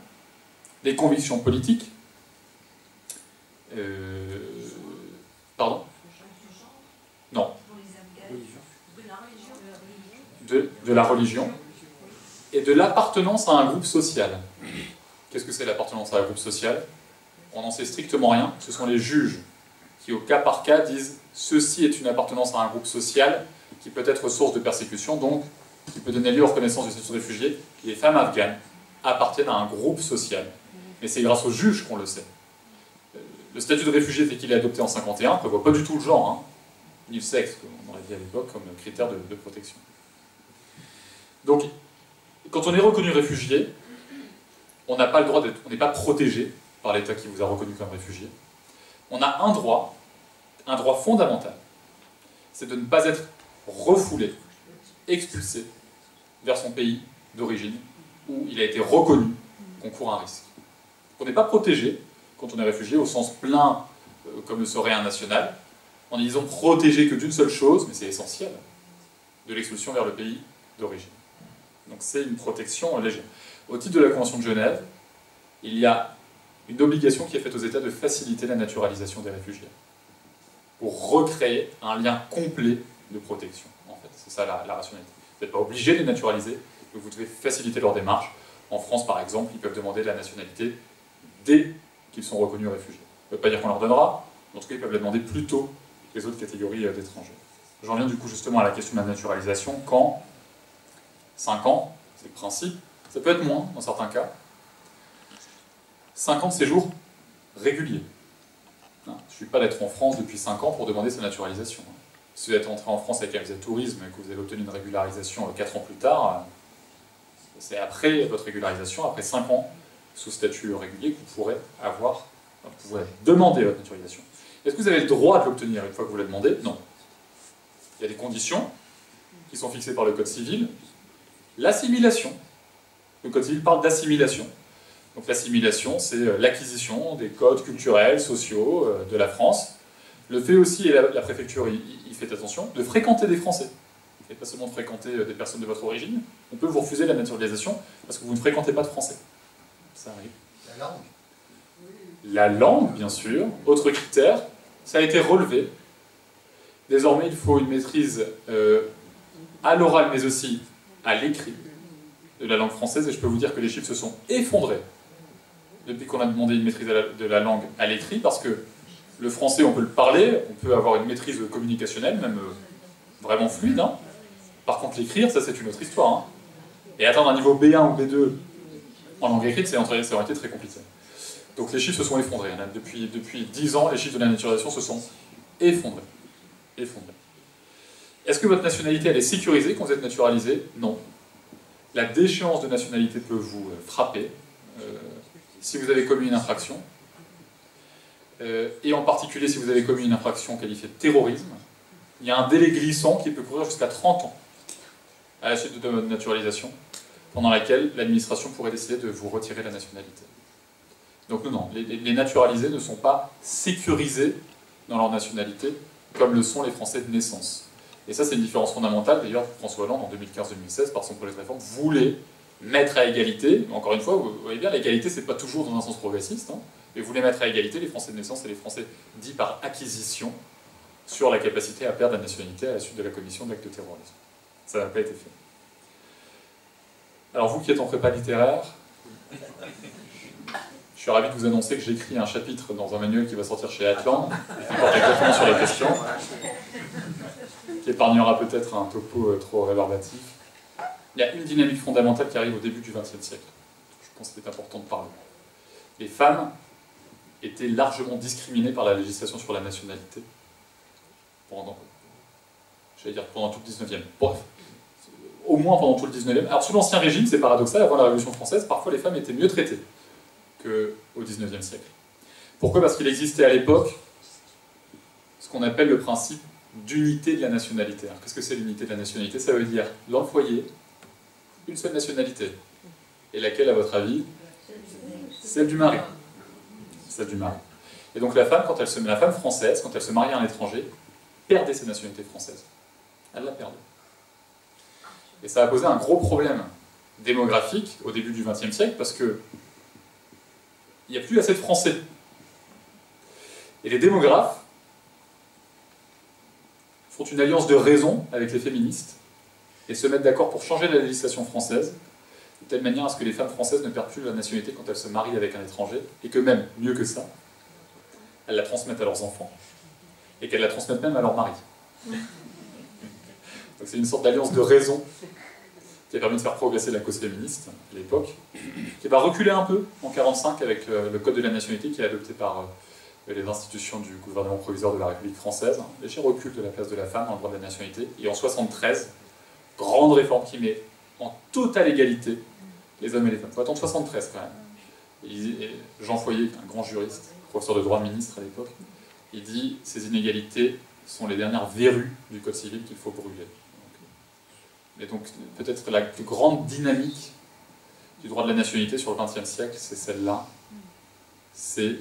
des convictions politiques, pardon? Non. De la religion et de l'appartenance à un groupe social. Qu'est-ce que c'est l'appartenance à un groupe social? On n'en sait strictement rien. Ce sont les juges qui, au cas par cas, disent « ceci est une appartenance à un groupe social qui peut être source de persécution, donc qui peut donner lieu aux reconnaissances du statut de réfugié. Les femmes afghanes appartiennent à un groupe social. » Mais c'est grâce aux juges qu'on le sait. Le statut de réfugié tel qu'il est adopté en 1951 ne prévoit pas du tout le genre, hein, ni le sexe, comme on aurait dit à l'époque, comme critère de protection. Donc, quand on est reconnu réfugié, on n'a pas le droit on n'est pas protégé par l'État qui vous a reconnu comme réfugié. On a un droit fondamental, c'est de ne pas être refoulé, expulsé vers son pays d'origine, où il a été reconnu qu'on court un risque. On n'est pas protégé quand on est réfugié au sens plein, comme le serait un national, en disant protégé que d'une seule chose, mais c'est essentiel, de l'expulsion vers le pays d'origine. Donc c'est une protection légère. Au titre de la Convention de Genève, il y a une obligation qui est faite aux États de faciliter la naturalisation des réfugiés, pour recréer un lien complet de protection, en fait. C'est ça la rationalité. Vous n'êtes pas obligé de les naturaliser, mais vous devez faciliter leur démarche. En France, par exemple, ils peuvent demander de la nationalité dès qu'ils sont reconnus réfugiés. Ça ne veut pas dire qu'on leur donnera, mais en tout cas, ils peuvent la demander plus tôt que les autres catégories d'étrangers. J'en viens du coup justement à la question de la naturalisation. Quand 5 ans, c'est le principe. Ça peut être moins, dans certains cas. 5 ans de séjour régulier. Il ne suffit pas d'être en France depuis 5 ans pour demander sa naturalisation. Si vous êtes entré en France avec un visa de tourisme et que vous avez obtenu une régularisation 4 ans plus tard, c'est après votre régularisation, après 5 ans, sous statut régulier, que vous pourrez demander votre naturalisation. Est-ce que vous avez le droit de l'obtenir une fois que vous l'avez demandé? Non. Il y a des conditions qui sont fixées par le Code civil. L'assimilation. Le Code civil parle d'assimilation. Donc l'assimilation, c'est l'acquisition des codes culturels, sociaux de la France. Le fait aussi, et la préfecture y fait attention, de fréquenter des Français. Et pas seulement de fréquenter des personnes de votre origine. On peut vous refuser la naturalisation parce que vous ne fréquentez pas de Français. Ça arrive. La langue. La langue, bien sûr. Autre critère, ça a été relevé. Désormais, il faut une maîtrise à l'oral, mais aussi à l'écrit de la langue française. Et je peux vous dire que les chiffres se sont effondrés depuis qu'on a demandé une maîtrise de la langue à l'écrit, parce que le français, on peut le parler, on peut avoir une maîtrise communicationnelle, même vraiment fluide. Hein. Par contre, l'écrire, ça c'est une autre histoire. Hein. Et atteindre un niveau B1 ou B2 en langue écrite, ça aurait été très compliqué. Donc les chiffres se sont effondrés. Hein. Depuis 10 ans, les chiffres de la naturalisation se sont effondrés. Est-ce que votre nationalité, elle est sécurisée quand vous êtes naturalisé? Non. La déchéance de nationalité peut vous frapper si vous avez commis une infraction, et en particulier si vous avez commis une infraction qualifiée de terrorisme. Il y a un délai glissant qui peut courir jusqu'à 30 ans à la suite de votre naturalisation, pendant laquelle l'administration pourrait décider de vous retirer la nationalité. Donc non, les naturalisés ne sont pas sécurisés dans leur nationalité, comme le sont les Français de naissance. Et ça, c'est une différence fondamentale. D'ailleurs, François Hollande, en 2015-2016, par son projet de réforme, voulait mettre à égalité. Encore une fois, vous voyez bien, l'égalité, c'est pas toujours dans un sens progressiste, hein, mais voulait mettre à égalité les Français de naissance et les Français dits par acquisition sur la capacité à perdre la nationalité à la suite de la commission d'actes de terrorisme. Ça n'a pas été fait. Alors vous qui êtes en prépa littéraire, je suis ravi de vous annoncer que j'ai écrit un chapitre dans un manuel qui va sortir chez Atlan, qui porte exactement sur la question, qui épargnera peut-être un topo trop rébarbatif. Il y a une dynamique fondamentale qui arrive au début du XXe siècle. Je pense qu'il est important de parler. Les femmes étaient largement discriminées par la législation sur la nationalité pendant tout le 19e. Bref, au moins pendant tout le 19e. Alors sous l'Ancien Régime, c'est paradoxal, avant la Révolution française, parfois les femmes étaient mieux traitées qu'au 19e siècle. Pourquoi? Parce qu'il existait à l'époque ce qu'on appelle le principe d'unité de la nationalité. Alors qu'est-ce que c'est l'unité de la nationalité? Ça veut dire, dans le foyer, une seule nationalité. Et laquelle, à votre avis? Celle du mari. Celle du mari. Et donc la femme française, quand elle se mariait à un étranger, perdait sa nationalité française. Elle la perdait. Et ça a posé un gros problème démographique au début du XXe siècle, parce que il n'y a plus assez de Français. Et les démographes font une alliance de raison avec les féministes et se mettent d'accord pour changer la législation française de telle manière à ce que les femmes françaises ne perdent plus la nationalité quand elles se marient avec un étranger, et que même, mieux que ça, elles la transmettent à leurs enfants, et qu'elles la transmettent même à leur mari. Donc c'est une sorte d'alliance de raison qui a permis de faire progresser la cause féministe à l'époque, qui va reculer un peu en 1945 avec le Code de la nationalité qui est adopté par les institutions du gouvernement provisoire de la République française. Léger recul de la place de la femme dans le droit de la nationalité. Et en 1973, grande réforme qui met en totale égalité les hommes et les femmes. Il faut attendre 1973 quand même. Et Jean Foyer, un grand juriste, professeur de droit ministre à l'époque, il dit « Ces inégalités sont les dernières verrues du Code civil qu'il faut brûler ». Et donc, peut-être la plus grande dynamique du droit de la nationalité sur le XXe siècle, c'est celle-là. C'est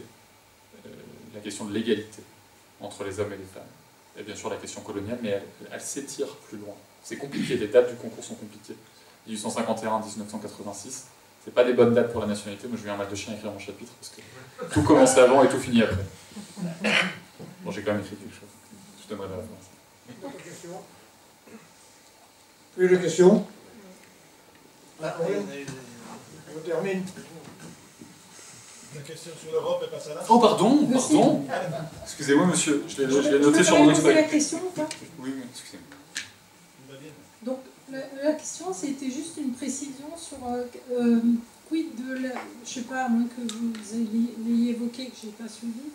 la question de l'égalité entre les hommes et les femmes. Et bien sûr la question coloniale, mais elle s'étire plus loin. C'est compliqué, les dates du concours sont compliquées. 1851, 1986, c'est pas des bonnes dates pour la nationalité. Moi, je viens un mal de chien écrire mon chapitre, parce que tout commençait avant et tout finit après. Bon, j'ai quand même écrit quelque chose. Je donnerai la réponse. Plus de questions? On termine. La question sur l'Europe est passée là. Oh, pardon. Excusez-moi, monsieur, je l'ai noté sur mon autre feuille. la question ou pas? Oui, excusez-moi. Donc, la question, c'était juste une précision sur quid de la... Je sais pas, à moins que vous l'ayez évoqué, que je n'ai pas suivi.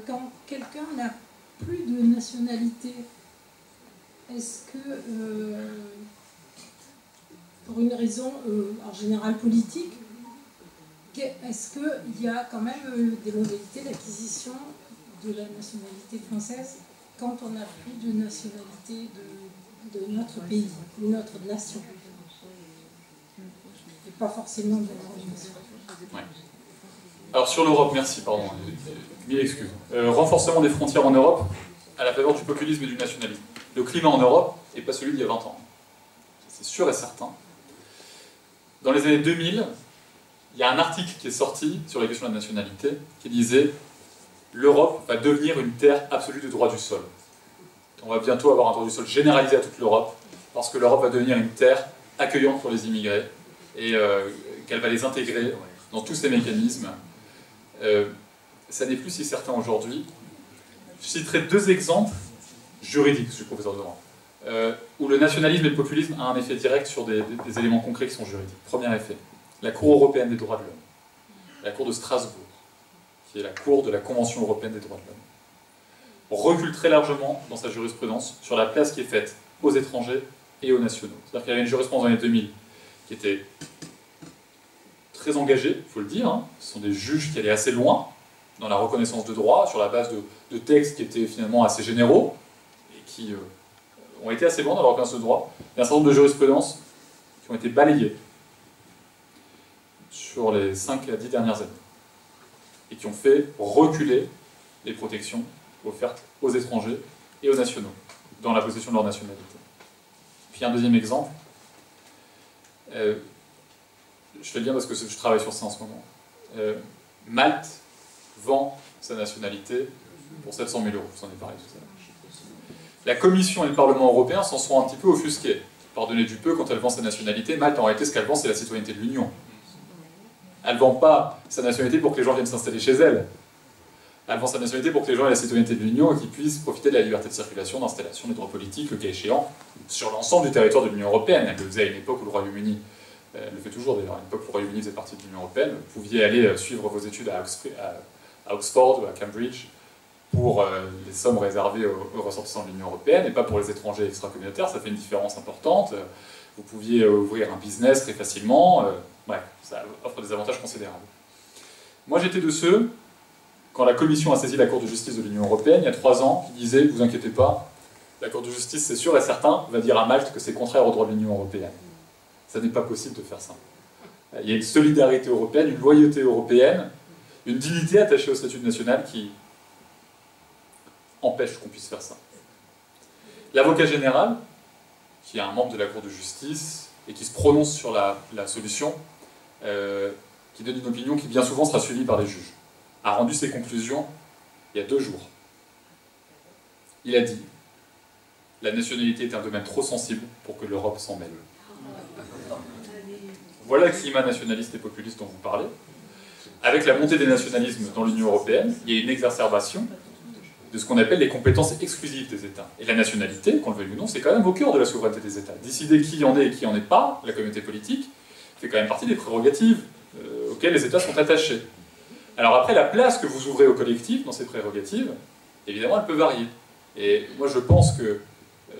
Quand quelqu'un n'a plus de nationalité, est-ce que, pour une raison en général politique, est-ce qu'il y a quand même des modalités d'acquisition de la nationalité française quand on n'a plus de nationalité de notre pays, de notre nation? Et pas forcément de la nation. Ouais. Alors sur l'Europe, merci, pardon, mille excuses. Renforcement des frontières en Europe à la faveur du populisme et du nationalisme. Le climat en Europe n'est pas celui d'il y a 20 ans. C'est sûr et certain. Dans les années 2000, il y a un article qui est sorti sur la question de la nationalité qui disait « L'Europe va devenir une terre absolue de droit du sol ». On va bientôt avoir un droit du sol généralisé à toute l'Europe, parce que l'Europe va devenir une terre accueillante pour les immigrés, et qu'elle va les intégrer dans tous ces mécanismes. Ça n'est plus si certain aujourd'hui. Je citerai deux exemples juridiques, je suis professeur de droit, où le nationalisme et le populisme ont un effet direct sur des éléments concrets qui sont juridiques. Premier effet, la Cour européenne des droits de l'homme, la Cour de Strasbourg, qui est la Cour de la Convention européenne des droits de l'homme, recule très largement dans sa jurisprudence sur la place qui est faite aux étrangers et aux nationaux. C'est-à-dire qu'il y avait une jurisprudence dans les 2000 qui était très engagée, il faut le dire, hein. Ce sont des juges qui allaient assez loin dans la reconnaissance de droits, sur la base de textes qui étaient finalement assez généraux, et qui ont été assez loin dans la reconnaissance de droits. Il y a un certain nombre de jurisprudences qui ont été balayées sur les 5 à 10 dernières années, et qui ont fait reculer les protections offertes aux étrangers et aux nationaux, dans la possession de leur nationalité. Puis un deuxième exemple, je fais le lien parce que je travaille sur ça en ce moment. Malte vend sa nationalité pour 700 000 €, je vous en ai parlé tout à l'heure. La Commission et le Parlement européen s'en sont un petit peu offusqués. pardonnez du peu, quand elle vend sa nationalité, Malte, en réalité, ce qu'elle vend, c'est la citoyenneté de l'Union. Elle ne vend pas sa nationalité pour que les gens viennent s'installer chez elle. Elle vend sa nationalité pour que les gens aient la citoyenneté de l'Union et qu'ils puissent profiter de la liberté de circulation, d'installation, des droits politiques, le cas échéant, sur l'ensemble du territoire de l'Union européenne. Elle le faisait à une époque où le Royaume-Uni, elle le fait toujours d'ailleurs, à une époque où le Royaume-Uni faisait partie de l'Union européenne, vous pouviez aller suivre vos études à Oxford ou à Cambridge pour les sommes réservées aux ressortissants de l'Union européenne et pas pour les étrangers extra-communautaires. Ça fait une différence importante. Vous pouviez ouvrir un business très facilement. Bref, ça offre des avantages considérables. Moi, j'étais de ceux, quand la Commission a saisi la Cour de justice de l'Union européenne, il y a 3 ans, qui disait « Vous inquiétez pas, la Cour de justice, c'est sûr et certain, va dire à Malte que c'est contraire au droit de l'Union européenne. » Ça n'est pas possible de faire ça. Il y a une solidarité européenne, une loyauté européenne, une dignité attachée au statut national qui empêche qu'on puisse faire ça. L'avocat général, qui est un membre de la Cour de justice et qui se prononce sur la solution, qui donne une opinion qui bien souvent sera suivie par les juges, a rendu ses conclusions il y a 2 jours. Il a dit « La nationalité est un domaine trop sensible pour que l'Europe s'en mêle. » Voilà le climat nationaliste et populiste dont vous parlez. Avec la montée des nationalismes dans l'Union européenne, il y a une exacerbation de ce qu'on appelle les compétences exclusives des États. Et la nationalité, qu'on le veuille ou non, c'est quand même au cœur de la souveraineté des États. Décider qui en est et qui en est pas, la communauté politique, fait quand même partie des prérogatives auxquelles les États sont attachés. Alors après, la place que vous ouvrez au collectif dans ces prérogatives, évidemment, elle peut varier. Et moi, je pense que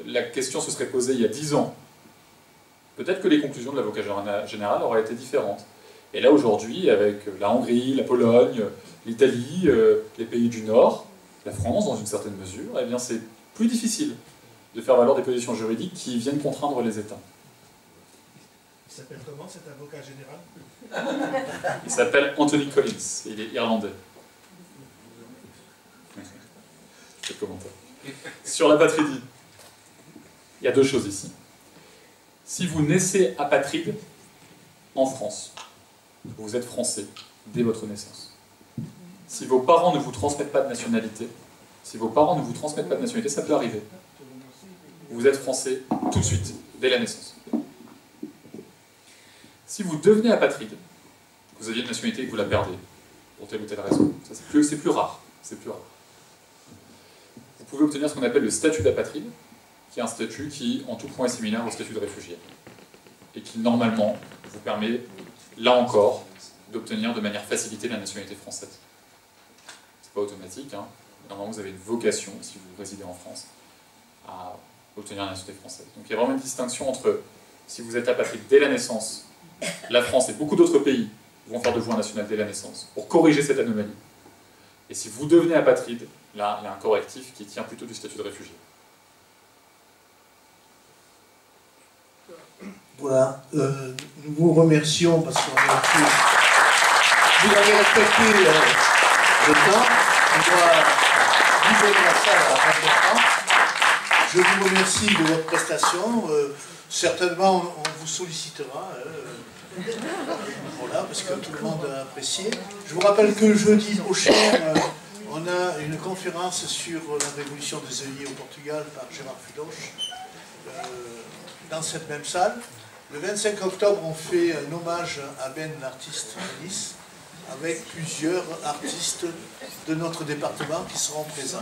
la question se serait posée il y a 10 ans. Peut-être que les conclusions de l'avocat général auraient été différentes. Et là, aujourd'hui, avec la Hongrie, la Pologne, l'Italie, les pays du Nord, la France, dans une certaine mesure, eh bien, c'est plus difficile de faire valoir des positions juridiques qui viennent contraindre les États. Il s'appelle comment, cet avocat général? Il s'appelle Anthony Collins, il est irlandais. C'est le commentaire. Sur l'apatridie, il y a 2 choses ici. Si vous naissez apatride en France, vous êtes français dès votre naissance. Si vos parents ne vous transmettent pas de nationalité, ça peut arriver. Vous êtes français tout de suite, dès la naissance. Si vous devenez apatride, vous aviez une nationalité et que vous la perdez, pour telle ou telle raison, c'est plus rare. Vous pouvez obtenir ce qu'on appelle le statut d'apatride, qui est un statut qui, en tout point, est similaire au statut de réfugié. Et qui, normalement, vous permet, là encore, d'obtenir de manière facilitée la nationalité française. C'est pas automatique, hein. Normalement, vous avez une vocation, si vous résidez en France, à obtenir la nationalité française. Donc il y a vraiment une distinction entre, si vous êtes apatride dès la naissance, la France et beaucoup d'autres pays vont faire de vous un national dès la naissance, pour corriger cette anomalie. Et si vous devenez apatride, là, il y a un correctif qui tient plutôt du statut de réfugié. Voilà, nous vous remercions parce qu'on a pu... Vous avez respecté le temps. On doit libérer la salle à la fin de temps. Je vous remercie de votre prestation. Certainement, on vous sollicitera. Voilà, parce que tout le monde a apprécié. Je vous rappelle que jeudi prochain, on a une conférence sur la révolution des œillets au Portugal par Gérard Filoche, dans cette même salle. Le 25 octobre, on fait un hommage à Ben, l'artiste de Nice, avec plusieurs artistes de notre département qui seront présents.